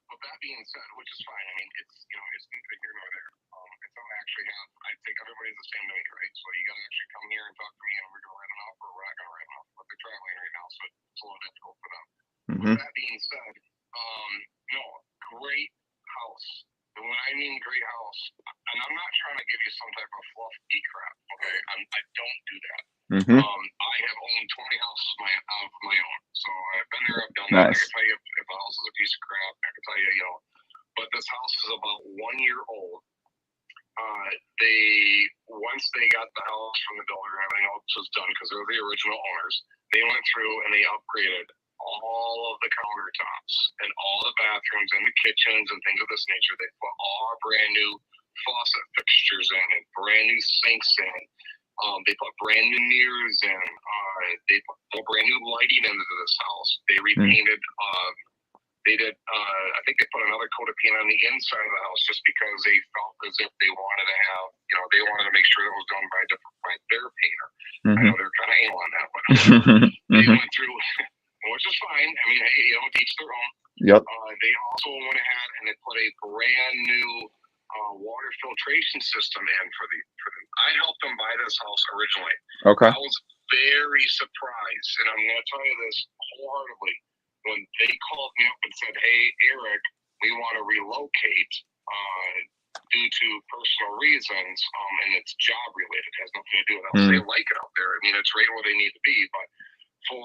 But that being said, which is fine. I mean, it's it's neither here nor there. It's don't actually have. I think everybody's the same to me, right? So you got to actually come here and talk to me, and we're gonna write an offer, or we're not gonna write an offer. But they're traveling right now, so it's a little difficult for them. Mm-hmm. With that being said, no, great house. And when I mean great house, and I'm not trying to give you some type of fluffy crap, okay? I don't do that. Mm-hmm. I have owned 20 houses of my own, so I've been there, I've done that. Nice. I can tell you if a house is a piece of crap. I can tell you, but this house is about 1 year old. Once they got the house from the builder and everything else was done, because they're the original owners, they went through and they upgraded all of the countertops and all the bathrooms and the kitchens and things of this nature. They put all brand new faucet fixtures in and brand new sinks in. They put brand new mirrors in. They put brand new lighting into this house. They repainted. They did. I think they put another coat of paint on the inside of the house just because they felt as if they wanted to have. They wanted to make sure it was done by their painter. Mm-hmm. I know they're kind of anal on that, but they went through, which is fine. I mean, hey, each their own. Yep. They also went ahead and they put a brand new water filtration system in for them. I helped them buy this house originally. Okay. I was very surprised, and I'm going to tell you this wholeheartedly. When they called me up and said, "Hey, Eric, we want to relocate due to personal reasons, and it's job related. It has nothing to do with us. They like it out there. I mean, it's right where they need to be. But for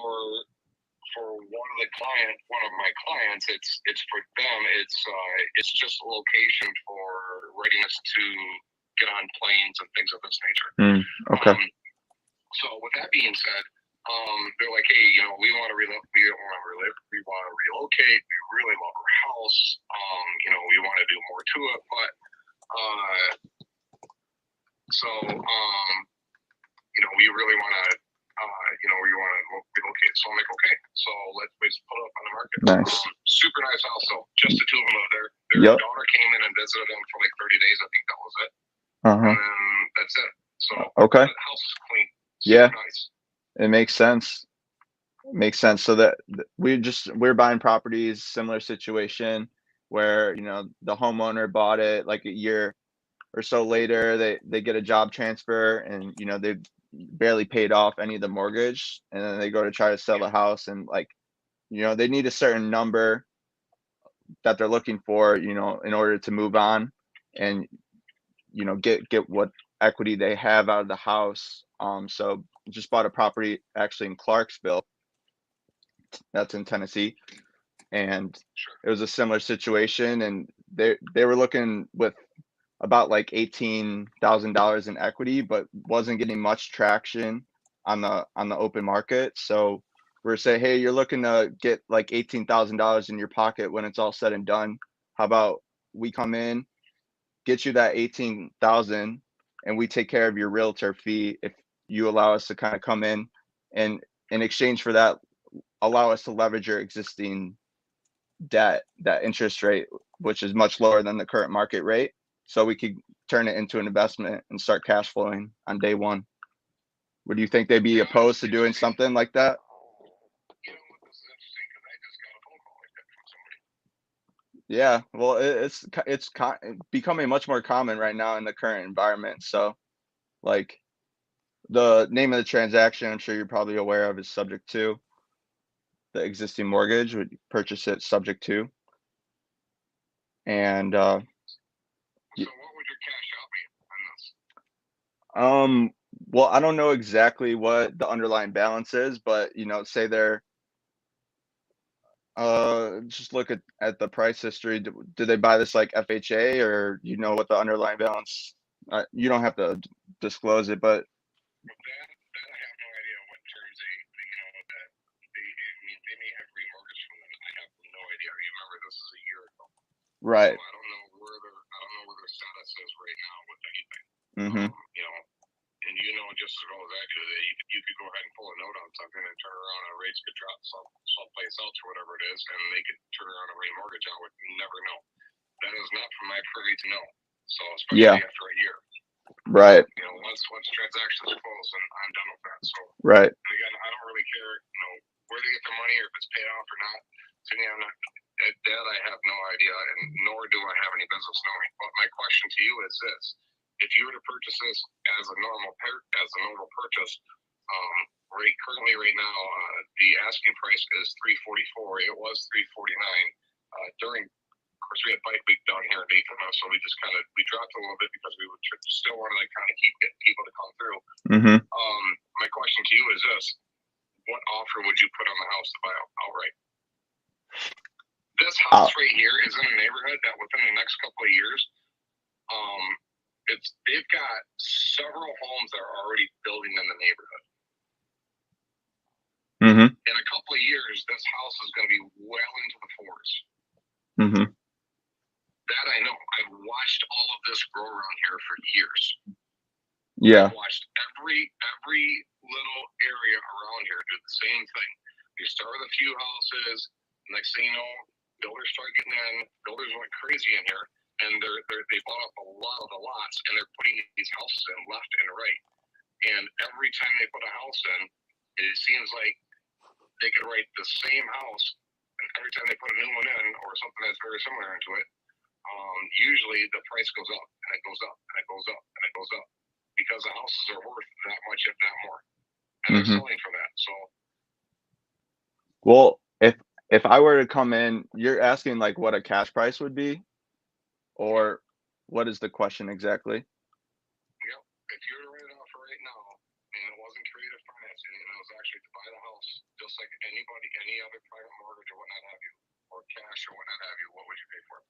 one of my clients, it's for them. It's just a location for readiness to get on planes and things of this nature. Okay. So with that being said, they're like, hey, we want to relocate. We want to relocate. We really love our house. We want to do more to it, but we really want to. We want to relocate. So I'm like, okay, so let's put it up on the market. Nice. Super nice house, though. Just the two of them live there. Their daughter came in and visited them for like 30 days. I think that was it. And then that's it. So okay. the house is clean. Super nice. It makes sense. So that we're buying properties, similar situation where, the homeowner bought it like a year or so later, they get a job transfer and, they barely paid off any of the mortgage, and then they go to try to sell the house, and they need a certain number that they're looking for, in order to move on and, get what equity they have out of the house. So just bought a property actually in Clarksville, that's in Tennessee, and it was a similar situation, and they were looking with about like $18,000 in equity, but wasn't getting much traction on the open market. So we're saying, hey, you're looking to get like $18,000 in your pocket when it's all said and done. How about we come in, get you that 18,000, and we take care of your realtor fee if you allow us to kind of come in, and in exchange for that, allow us to leverage your existing debt, that interest rate, which is much lower than the current market rate, so we could turn it into an investment and start cash flowing on day one. Would you think they'd be opposed to doing something like that? This is interesting because I just got a phone call like that from somebody. Yeah, well, it's becoming much more common right now in the current environment. So, like, the name of the transaction, I'm sure you're probably aware of, is subject to. The existing mortgage would purchase it subject to. And so what would your cash out be on this? Well, I don't know exactly what the underlying balance is, but say they're just look at the price history. Did they buy this like FHA, or what the underlying balance? You don't have to disclose it, but That I have no idea what terms they may have remortgaged from them. I have no idea. Remember, this is a year ago. right. So I don't know where their status is right now with anything. And just as well as I do that you could go ahead and pull a note on something and turn around and rates could drop someplace else or whatever it is, and they could turn around and remortgage out with. You never know. That is not from my privy to know. So especially after a year. Right. Once transactions close, and I'm done with that. So right. And again, I don't really care, where they get their money or if it's paid off or not. To me, that I have no idea, and nor do I have any business knowing. But my question to you is this: if you were to purchase this as a normal purchase, currently right now, the asking price is $344. It was $349 during. Of course, we had bike week down here in Daytona, so we just we dropped a little bit because we would still want to kind of keep getting people to come through. My question to you is this: what offer would you put on the house to buy outright? This house right here is in a neighborhood that within the next couple of years, they've got several homes that are already building in the neighborhood. In a couple of years, this house is going to be well into the fours. That I know. I've watched all of this grow around here for years. I've watched every little area around here do the same thing. You start with a few houses. Next thing you know, builders start getting in. Builders went crazy in here, and they bought up a lot of the lots, and they're putting these houses in left and right. And every time they put a house in, it seems like they could write the same house, and every time they put a new one in or something that's very similar into it, usually the price goes up, and it goes up, and it goes up, and it goes up, because the houses are worth that much, if not more, and they're selling for that. So, well, if I were to come in, you're asking like what a cash price would be, or what is the question exactly? Yep. If you were to rent it out for right now, and it wasn't creative financing, and it was actually to buy the house, just like anybody, any other private mortgage or whatnot have you, or cash or whatnot have you, what would you pay for it?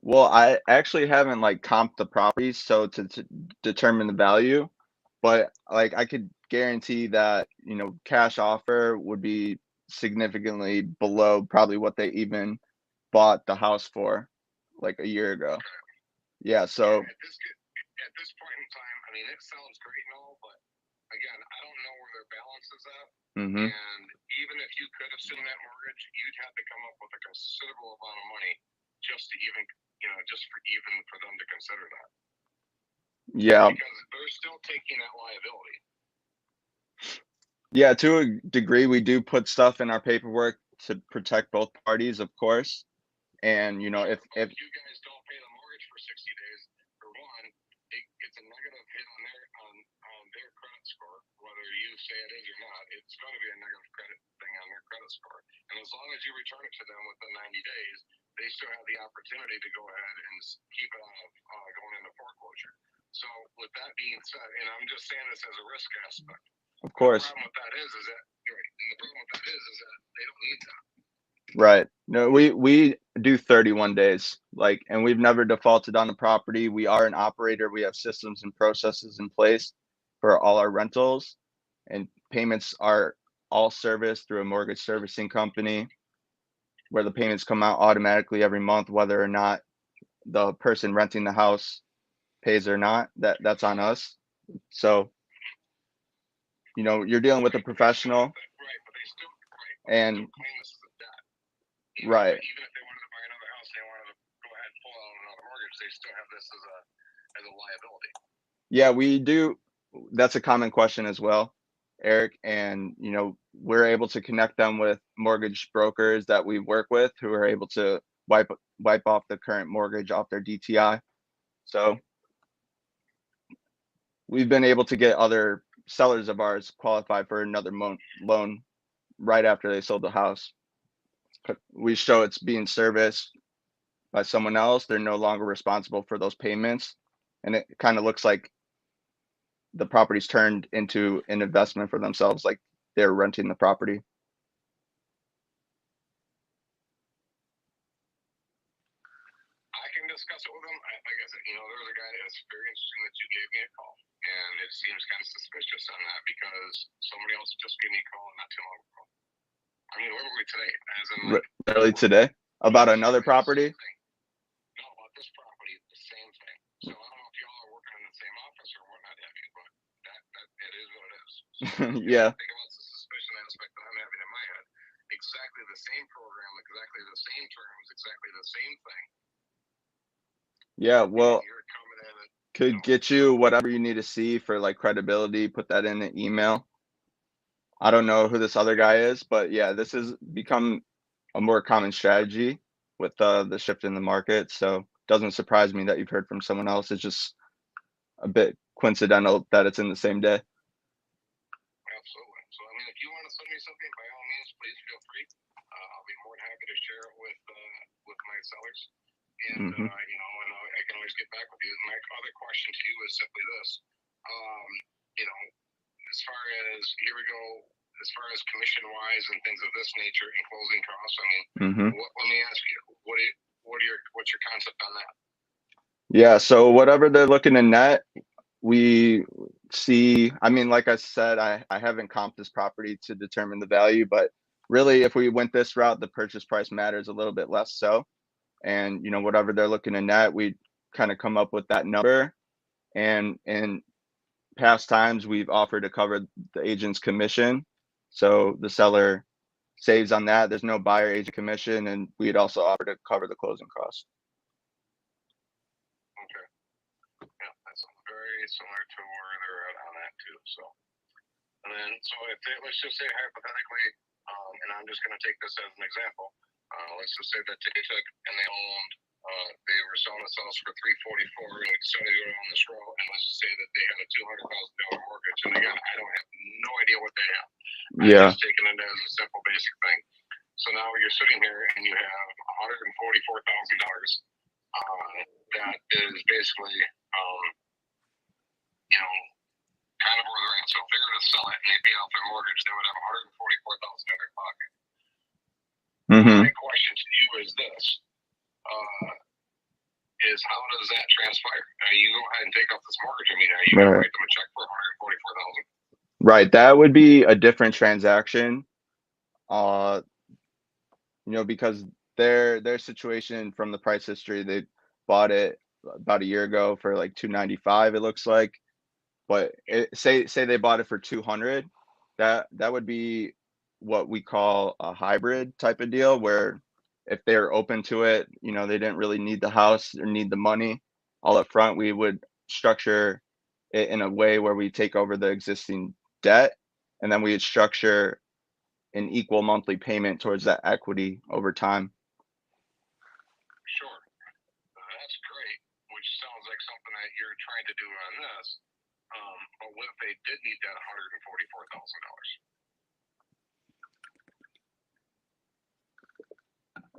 Well, I actually haven't like comped the properties so to determine the value, but like I could guarantee that, cash offer would be significantly below probably what they even bought the house for like a year ago. Yeah, so At this point in time, I mean, it sounds great and all, but again, I don't know where their balance is at. mhm. And even if you could assume that mortgage, you'd have to come up with a considerable amount of money just to even, just for them to consider that. Yeah. Because they're still taking that liability. Yeah, to a degree we do put stuff in our paperwork to protect both parties, of course. And if you guys don't pay the mortgage for 60 days, for one, it's a negative hit on their credit score, whether you say it is or not. It's going to be a negative credit thing on their credit score. And as long as you return it to them within 90 days, they still have the opportunity to go ahead and keep it on going into foreclosure. So with that being said, and I'm just saying this as a risk aspect. of course. The problem with that is that they don't need that. Right. No, we do 31 days. And we've never defaulted on the property. We are an operator. We have systems and processes in place for all our rentals, and payments are all serviced through a mortgage servicing company where the payments come out automatically every month, whether or not the person renting the house pays or not. That's on us. So, you're dealing with a professional. Right, but they still And claim this is a debt. right. Even if they wanted to buy another house, they wanted to go ahead and pull out another mortgage, they still have this as a liability. Yeah, we do. That's a common question as well, Eric. And, we're able to connect them with mortgage brokers that we work with who are able to wipe off the current mortgage off their DTI. So we've been able to get other sellers of ours qualified for another loan right after they sold the house. We show it's being serviced by someone else. They're no longer responsible for those payments. And it kind of looks like the property's turned into an investment for themselves, like they're renting the property. I can discuss it with them. Like I said, there was a guy that's very interesting that you gave me a call, and it seems kind of suspicious on that because somebody else just gave me a call not too long ago. I mean, literally today, as in Literally today, about another property. No, about this property, the same thing. So I don't know if y'all are working in the same office or whatnot have you, but that it is what it is. So Yeah. think about the suspicion aspect that I'm having in my head. Exactly the same program, exactly the same terms, exactly the same thing. Yeah, well, You're coming in and could get you whatever you need to see for like credibility. Put that in an email. I don't know who this other guy is, but yeah, this has become a more common strategy with the shift in the market. So it doesn't surprise me that you've heard from someone else. It's just a bit coincidental that it's in the same day. Absolutely. So, I mean, if you want to send me something, by all means, please feel free. I'll be more than happy to share it with my sellers. And, Mhm. and I can always get back with you. My other question to you is simply this. As far as, here we go, as far as commission-wise and things of this nature and closing costs, I mean, Mhm. let me ask you, what's your concept on that? Yeah, so whatever they're looking to net, we see, I mean, like I said, I haven't comped this property to determine the value, but really if we went this route, the purchase price matters a little bit less so. And, whatever they're looking to net, we kind of come up with that number. And in past times, we've offered to cover the agent's commission. So the seller saves on that. There's no buyer agent commission, and we'd also offer to cover the closing costs. Okay. Yeah, that's very similar to where they're at on that too. So, and then let's just say hypothetically, and I'm just going to take this as an example. Let's just say that they took and they were selling this house for $344 and decided to go down this road. And let's just say that they had a $200,000 mortgage, and I don't have no idea what they have. I'm Yeah. just taking it as a simple basic thing. So now you're sitting here and you have $144,000 that is basically, you know, kind of where they're at. So if they were to sell it and they paid off their mortgage, they would have $144,000 in their pocket. My question to you is this: is how does that transpire? You go ahead and take out this mortgage. I mean, are you going to write them a check for $144,000? Right, that would be a different transaction. You know, because their situation from the price history, they bought it about a year ago for like 295, it looks like. But say they bought it for 200, that would be what we call a hybrid type of deal, where if they're open to it, you know, they didn't really need the house or need the money all up front, we would structure it in a way where we take over the existing debt, and then we would structure an equal monthly payment towards that equity over time. Sure. That's great, which sounds like something that you're trying to do on this. But what if they did need that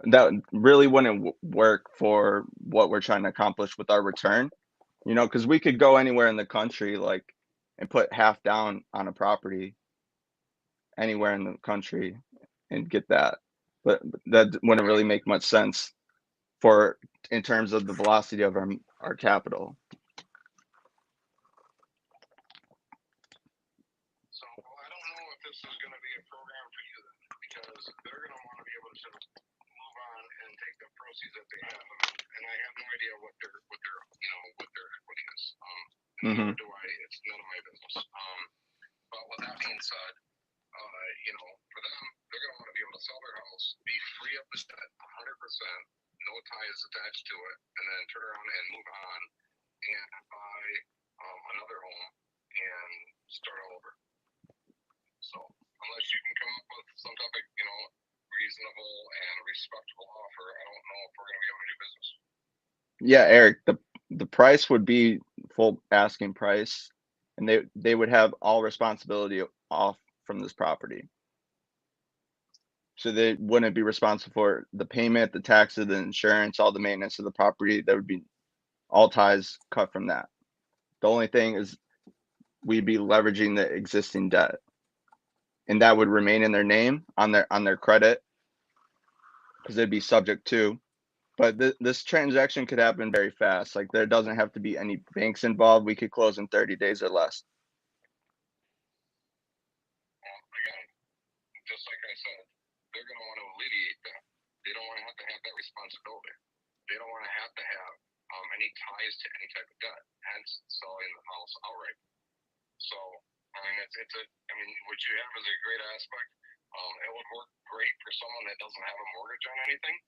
$144,000? That really wouldn't work for what we're trying to accomplish with our return, you know, because we could go anywhere in the country, like, and put half down on a property anywhere in the country and get that. But that wouldn't really make much sense for in terms of the velocity of our capital. So I don't know if this is going to be a program for you then, because they're going to want to be able to move on and take the proceeds that they have, and I have no idea what their equity is. Nor do I. It's none of my business. But with that being said, you know, for them, they're going to want to be able to sell their house, be free of the debt, 100%, no ties attached to it, and then turn around and move on and buy another home and start all over. So unless you can come up with some type of, you know, reasonable and respectable offer, I don't know if we're going to be able to do business. Yeah, Eric, the price would be full asking price, and they would have all responsibility off from this property. So they wouldn't be responsible for the payment, the taxes, the insurance, all the maintenance of the property. There would be all ties cut from that. The only thing is we'd be leveraging the existing debt, and that would remain in their name on their credit, because they'd be subject to. But this transaction could happen very fast. Like, there doesn't have to be any banks involved. We could close in 30 days or less. Well, again, just like I said, they're going to want to alleviate that. They don't want to have that responsibility. They don't want to have any ties to any type of debt, hence selling the house outright. So, I mean, what you have is a great aspect. It would work great for someone that doesn't have a mortgage on anything.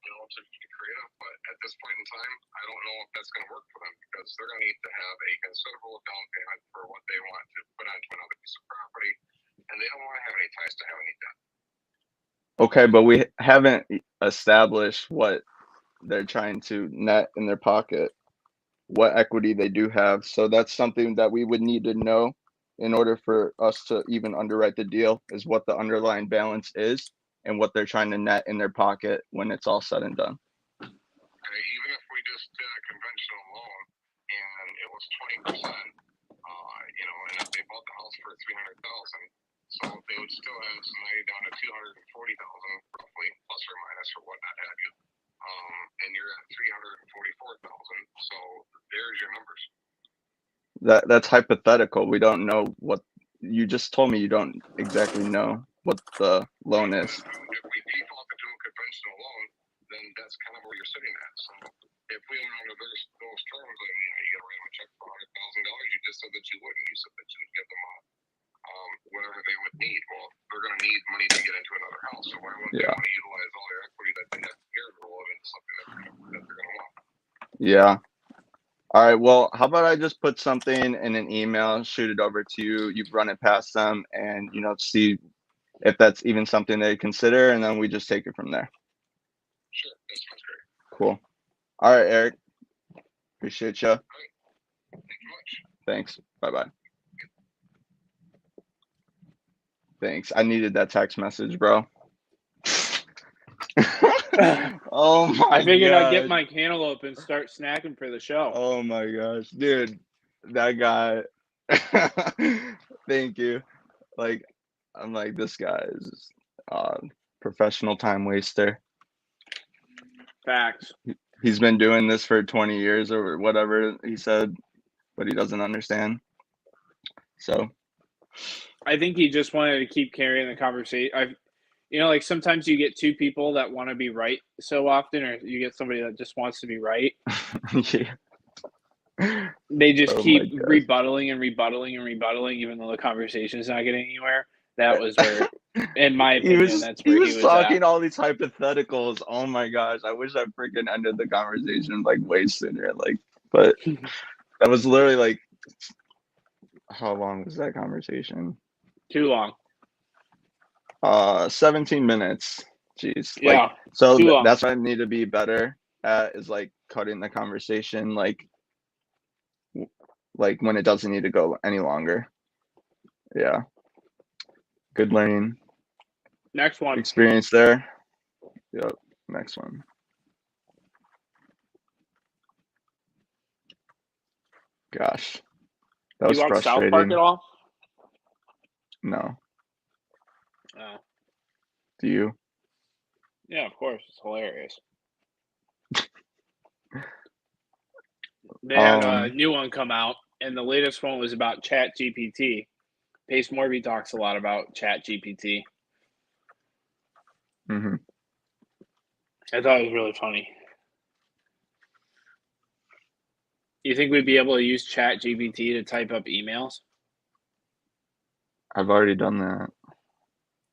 You know, to be creative, but at this point in time, I don't know if that's going to work for them, because they're going to need to have a considerable down payment for what they want to put onto another piece of property, and they don't want to have any ties to have any debt. Okay, but we haven't established what they're trying to net in their pocket, what equity they do have. So that's something that we would need to know in order for us to even underwrite the deal, is what the underlying balance is and what they're trying to net in their pocket when it's all said and done. Okay, even if we just did a conventional loan and it was 20%, you know, and if they bought the house for $300,000, so they would still have some money down to $240,000 roughly, plus or minus or whatnot have you. And you're at $344,000. So there's your numbers. That's hypothetical. We don't know what you just told me. You don't exactly know what the loan is. If we defaulted to a conventional loan, then that's kind of where you're sitting at. So if we went under those terms, I mean, you got to write them a check for $100,000. You just said that you wouldn't. You said that you'd give them whatever they would need. Well, they're going to need money to get into another house. So why wouldn't they want to utilize all their equity that they have here to roll it into something that they're going to want? Yeah. All right. Well, how about I just put something in an email, shoot it over to you. You run it past them, and you know, see if that's even something they consider, and then we just take it from there. Sure, that sounds great. Cool. All right, Eric. Appreciate you. All right. Thank you much. Thanks. Bye-bye. Thanks. I needed that text message, bro. Oh my I figured I'd get gosh. my cantaloupe and start snacking for the show. Oh my gosh, dude, that guy. Thank you. Like, I'm like, this guy is professional time waster. Facts. He's been doing this for 20 years or whatever he said, but he doesn't understand. So I think he just wanted to keep carrying the conversation. Like sometimes you get two people that want to be right so often, or you get somebody that just wants to be right. yeah. They just Oh keep my gosh. rebuttaling and rebuttaling and rebuttaling, even though the conversation is not getting anywhere. That was where, in my opinion, that's where he he was was talking at. all these hypotheticals. Oh my gosh, I wish I freaking ended the conversation like way sooner. Like, but that was literally like, how long was that conversation? Too long. 17 minutes. Jeez. Yeah, Like, so too long. that's what I need to be better at, is like cutting the conversation like when it doesn't need to go any longer. Yeah. Good learning Next one. experience there. Yep. Next one. Gosh. That You was watch South Park frustrating. at all? No. Oh. Do you? Yeah, of course. It's hilarious. They had a new one come out, and the latest one was about Chat GPT. Pace Morby talks a lot about Chat GPT. Mm-hmm. I thought it was really funny. You think we'd be able to use Chat GPT to type up emails? I've already done that.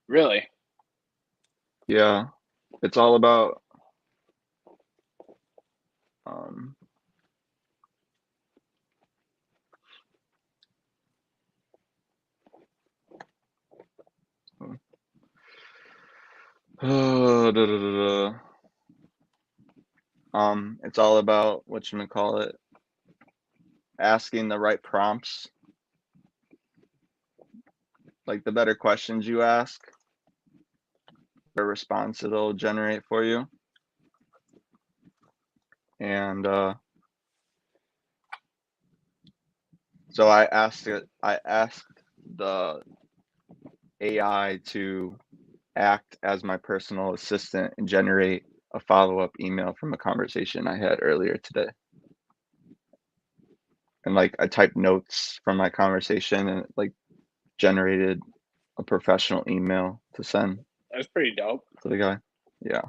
Really? Yeah. It's all about um it's all about whatchamacallit, asking the right prompts. Like, the better questions you ask, the response it'll generate for you. And so I asked the AI to act as my personal assistant and generate a follow-up email from a conversation I had earlier today. And like, I typed notes from my conversation and it like generated a professional email to send That's pretty dope. to the guy. Yeah.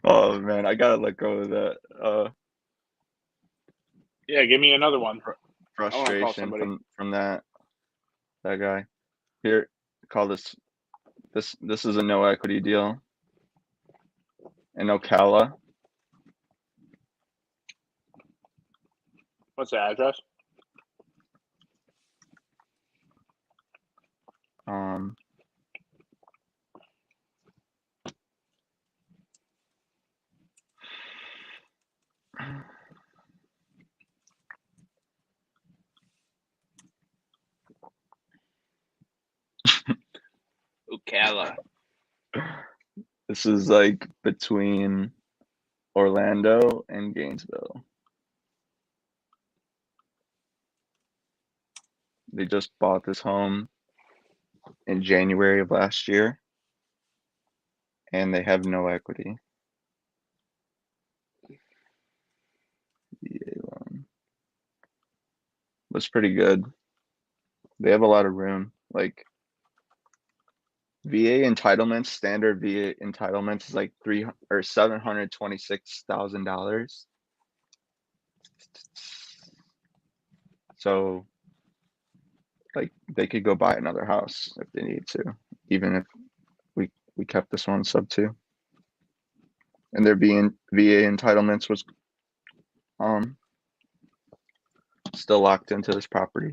Oh man, I gotta let go of that Yeah, give me another one. I want to call frustration somebody. from that guy. Here, call this is a no equity deal in Ocala. What's the address? Ocala. This is like between Orlando and Gainesville. They just bought this home in January of last year, and they have no equity. VA loan. Looks pretty good. They have a lot of room. Like, VA entitlements, standard VA entitlements is like $726,000. So, like, they could go buy another house if they need to, even if we kept this one SubTo. And their VA entitlements was still locked into this property.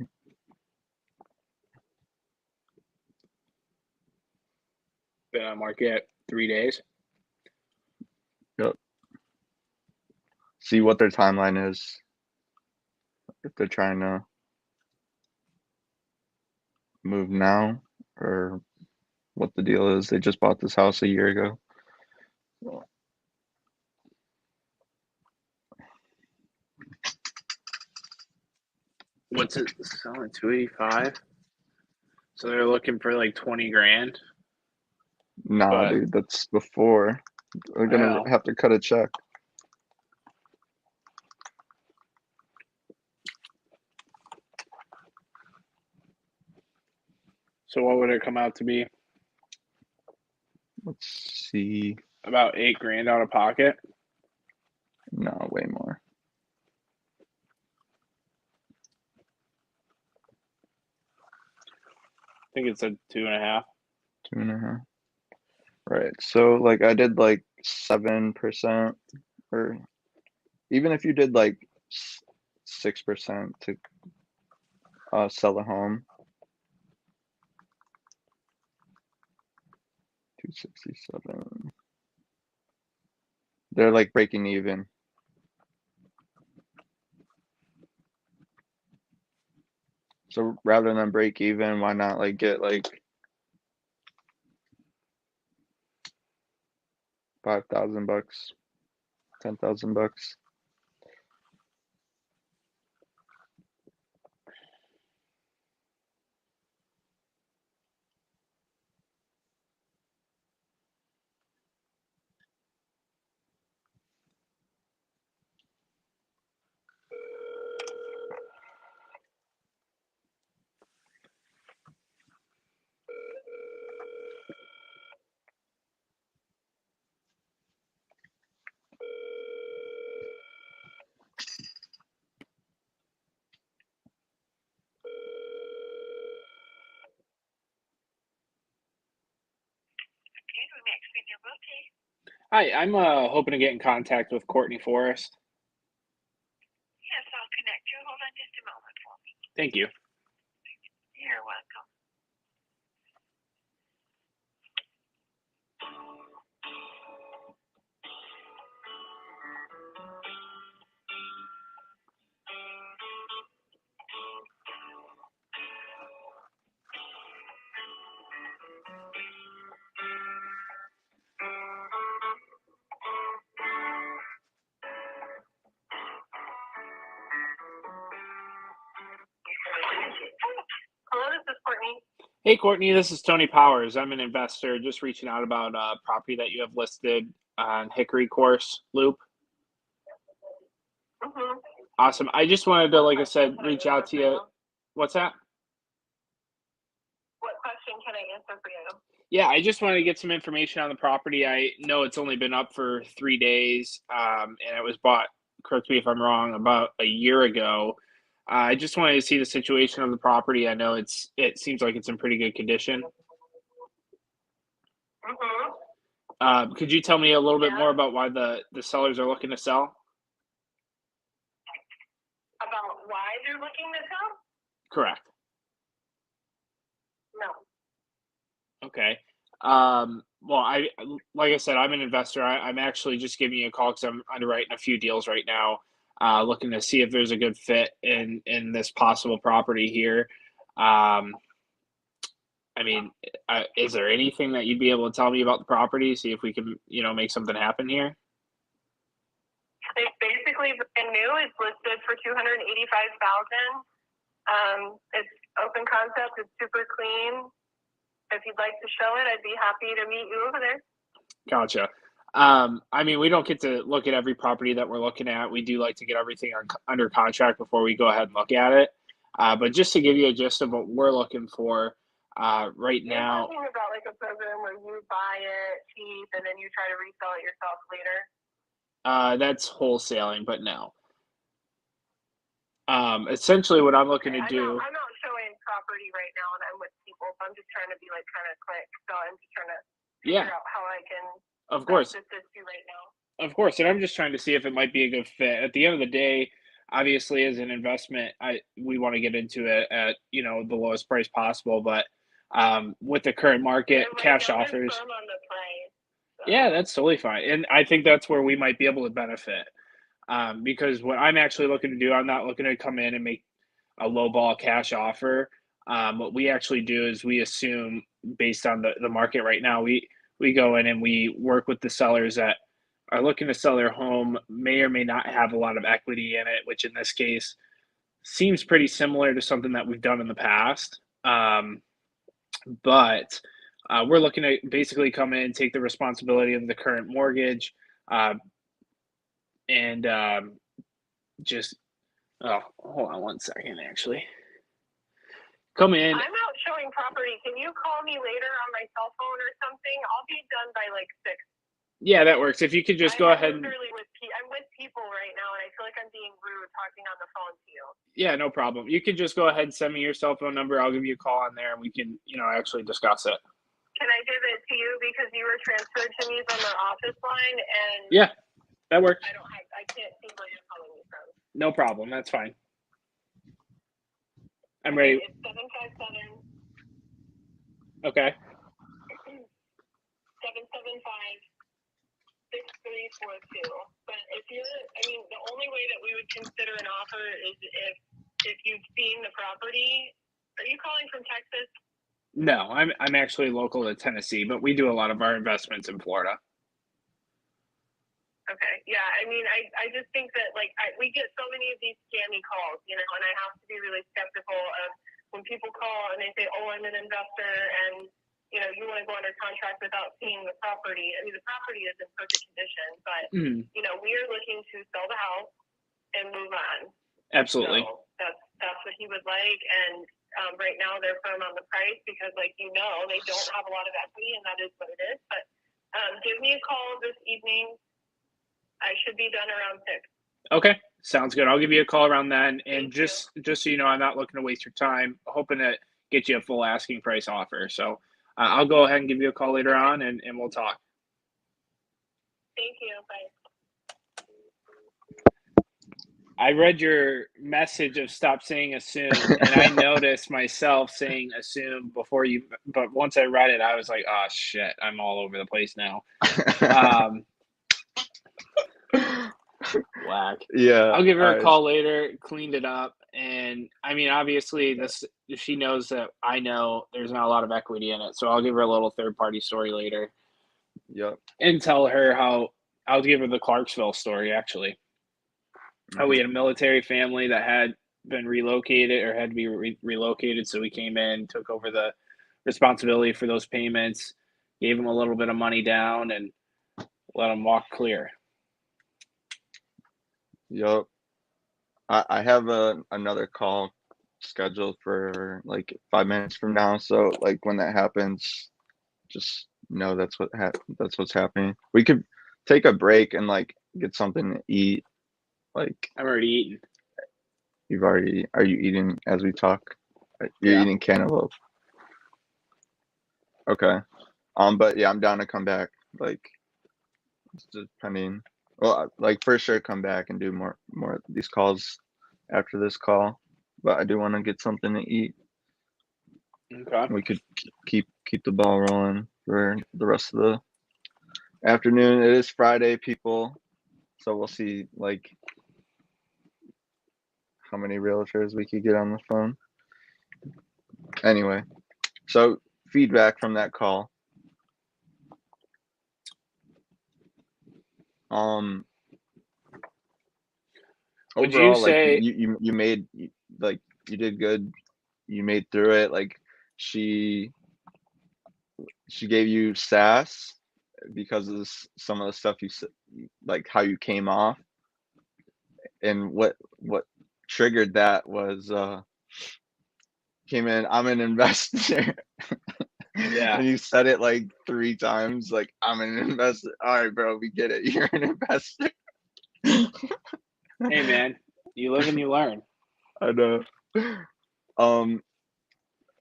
Been on market 3 days. Yep. See what their timeline is. if they're trying to move now or what the deal is. They just bought this house a year ago. What's it selling? 285. So they're looking for like 20 grand. Nah, But- dude, that's before. We're gonna Wow. have to cut a check. So what would it come out to be? Let's see. About 8 grand out of pocket. No, way more. I think it's a 2.5. 2.5. Right. So like I did like 7%, or even if you did like 6% to sell a home. 267. They're like breaking even. So rather than break even, why not like get like 5,000 bucks, 10,000 bucks? Hi, I'm hoping to get in contact with Courtney Forrest. Yes, I'll connect you. Hold on just a moment for me. Thank you. You're welcome. Hello, this is Courtney. Hey, Courtney, this is Tony Powers. I'm an investor just reaching out about a property that you have listed on Hickory Course Loop. Mm-hmm. Awesome. I just wanted to, like I said, reach out to you. What's that? What question can I answer for you? Yeah, I just wanted to get some information on the property. I know it's only been up for 3 days, and it was bought, correct me if I'm wrong, about a year ago. I just wanted to see the situation of the property. I know it seems like it's in pretty good condition. Mm-hmm. Could you tell me a little bit Yeah. more about why the sellers are looking to sell? About why they're looking to sell? Correct. No. Okay. Well, like I said, I'm an investor. I'm actually just giving you a call because I'm underwriting a few deals right now, looking to see if there's a good fit in this possible property here. I mean, is there anything that you'd be able to tell me about the property? See if we can, make something happen here. It's basically brand new. It's listed for $285,000. It's open concept. It's super clean. If you'd like to show it, I'd be happy to meet you over there. Gotcha. I mean, we don't get to look at every property that we're looking at. We do like to get everything under contract before we go ahead and look at it. But just to give you a gist of what we're looking for right now. You're talking about like a program where you buy it cheap and then you try to resell it yourself later? That's wholesaling, but no. Essentially what I'm looking to do. I'm not showing property right now and I'm with people, so I'm just trying to be like kind of quick. So I'm just trying to figure out how I can of course assist you right now. Of course, and I'm just trying to see if it might be a good fit. At the end of the day, obviously as an investment, we want to get into it at, the lowest price possible, but with the current market, cash offers. On the price, so. Yeah, that's totally fine. And I think that's where we might be able to benefit. because what I'm actually looking to do, I'm not looking to come in and make a low ball cash offer. What we actually do is we assume based on the market right now, we go in and we work with the sellers that are looking to sell their home, may or may not have a lot of equity in it, which in this case seems pretty similar to something that we've done in the past. But we're looking to basically come in, take the responsibility of the current mortgage, and just hold on one second, actually. Come in. I'm out showing property. Can you call me later on my cell phone or something? I'll be done by like 6. Yeah, that works. If you could just go ahead. I'm with people right now, and I feel like I'm being rude talking on the phone to you. Yeah, no problem. You can just go ahead and send me your cell phone number. I'll give you a call on there, and we can, actually discuss it. Can I give it to you because you were transferred to me from the office line? And yeah, that works. I can't see where you're calling me from. No problem. That's fine. I'm ready. It's 757. Okay. 775-6342. But the only way that we would consider an offer is if you've seen the property. Are you calling from Texas? No, I'm actually local to Tennessee, but we do a lot of our investments in Florida. Okay. Yeah. I just think that we get so many of these scammy calls, and I have to be really skeptical of when people call and they say, "Oh, I'm an investor," and you want to go under contract without seeing the property. The property is in perfect condition, but we are looking to sell the house and move on. Absolutely. So that's what he would like, and right now they're firm on the price because, they don't have a lot of equity, and that is what it is. But give me a call this evening. I should be done around 6. Okay, sounds good. I'll give you a call around then, and just so you know, I'm not looking to waste your time. Hoping to get you a full asking price offer. So I'll go ahead and give you a call later on, and we'll talk. Thank you. Bye. I read your message of stop saying assume, and I noticed myself saying assume before you. But once I read it, I was like, "Oh shit, I'm all over the place now." Whack. Yeah. I'll give her a call later. Cleaned it up, and obviously, she knows that I know there's not a lot of equity in it, so I'll give her a little third-party story later. Yep. And tell her how I'll give her the Clarksville story actually. How we had a military family that had been relocated or had to be relocated, so we came in, took over the responsibility for those payments, gave them a little bit of money down, and let them walk clear. Yep. I have another call scheduled for 5 minutes from now. So when that happens, just know that's what's happening. We could take a break and get something to eat. I'm already eating. Are you eating as we talk? You're eating cantaloupe. Okay. But yeah, I'm down to come back. Depending. Well, for sure, come back and do more of these calls after this call. But I do want to get something to eat. Okay. We could keep the ball rolling for the rest of the afternoon. It is Friday, people. So we'll see how many realtors we could get on the phone. Anyway, so feedback from that call. Would overall, you say you made you did good. You made through it. She gave you sass because of some of the stuff you said, how you came off, and what triggered that was came in, I'm an investor. Yeah. And you said it 3 times, I'm an investor. All right, bro, we get it. You're an investor. Hey man, you live and you learn. I know.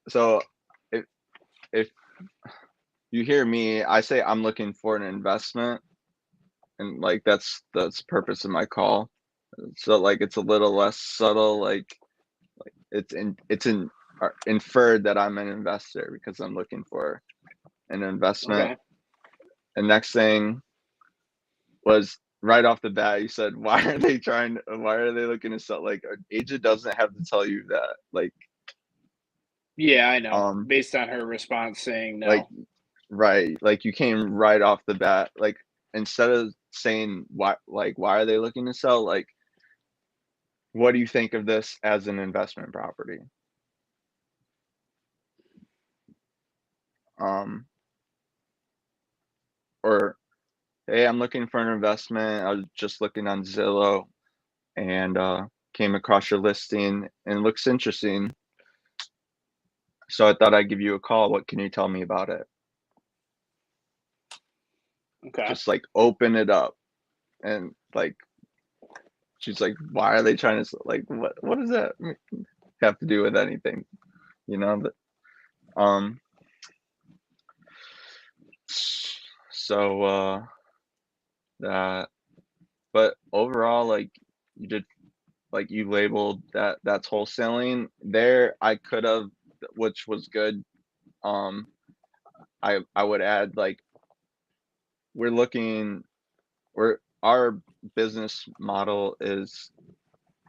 So if you hear me, I say I'm looking for an investment, and that's the purpose of my call. So it's a little less subtle, it's inferred that I'm an investor because I'm looking for an investment. Okay. And next thing was right off the bat, you said, why are they looking to sell? Like, an agent doesn't have to tell you that. Like, Yeah, I know. Based on her response saying no. like, right. Like, you came right off the bat. Like, instead of saying why are they looking to sell? Like, what do you think of this as an investment property? Or, hey, I'm looking for an investment. I was just looking on Zillow and came across your listing and it looks interesting. So I thought I'd give you a call. What can you tell me about it? Okay. Just like open it up. And like, she's like, why are they trying to, like, what does that have to do with anything? You know, but, so that, but overall, like, you did, like, you labeled that's wholesaling there. I could have, which was good. I would add, like, our business model is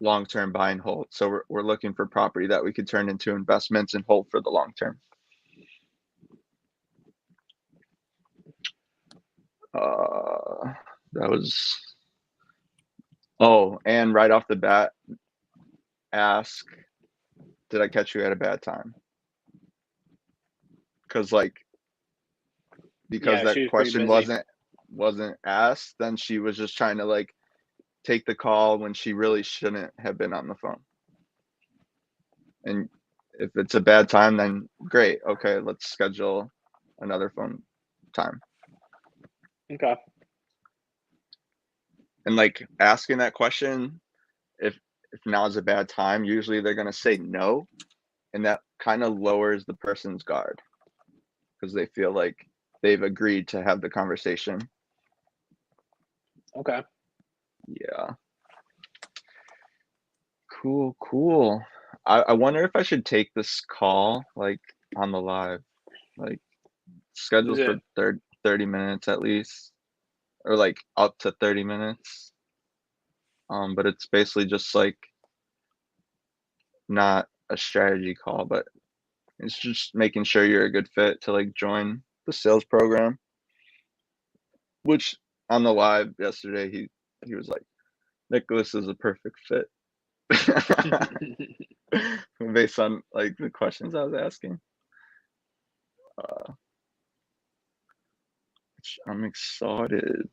long-term buy and hold. So we're looking for property that we could turn into investments and hold for the long term. That was, oh, and right off the bat, ask, did I catch you at a bad time? Because Yeah, that she was pretty question busy. wasn't asked, then she was just trying to, like, take the call when she really shouldn't have been on the phone. And if it's a bad time, then great. Okay, let's schedule another phone time. Okay. And like, asking that question, if now is a bad time, usually they're gonna say no, and that kind of lowers the person's guard because they feel like they've agreed to have the conversation. Okay. Yeah. Cool. I wonder if I should take this call, like, on the live, like, scheduled for 30 minutes at least, or like up to 30 minutes. But it's basically just like not a strategy call, but it's just making sure you're a good fit to, like, join the sales program. Which on the live yesterday, he was like, Nicholas is a perfect fit. Based on, like, the questions I was asking. Which I'm excited.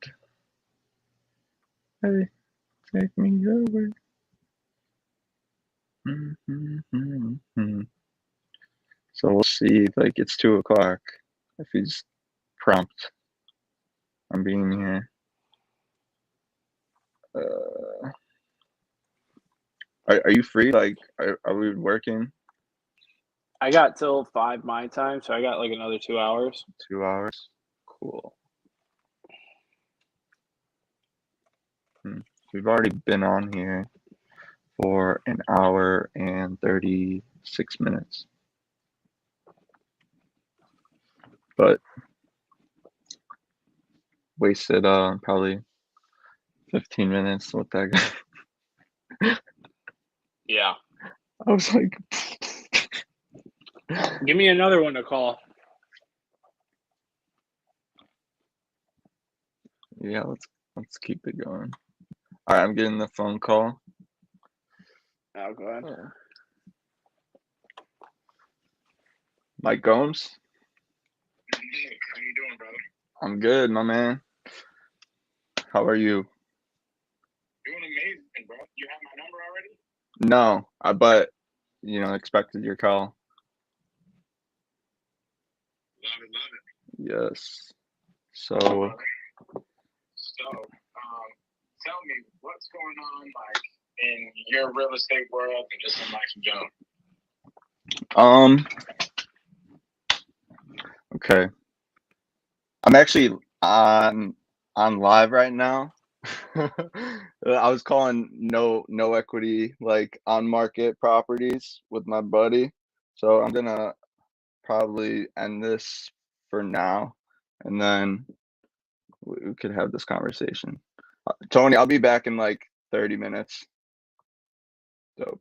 Hey, take me over. So we'll see. Like, it's 2:00 if he's prompt on being here. Are you free? Like, are we working? I got till 5 my time, so I got like another 2 hours. 2 hours? Cool. We've already been on here for an hour and 36 minutes. But wasted probably 15 minutes with that guy. Yeah. I was like, Give me another one to call. yeah, let's keep it going. All right, I'm getting the phone call. Oh, go ahead. Mike Gomes. Hey, how you doing, brother? I'm good, my man. How are you? Doing amazing, bro. You have my number already? No, but expected your call. Love it. Yes. So Tell me what's going on, like, in your real estate world and just in life in general. Okay. I'm actually on live right now. I was calling no equity, like, on market properties with my buddy. So I'm gonna probably end this for now, and then we could have this conversation. Tony, I'll be back in like 30 minutes. Dope.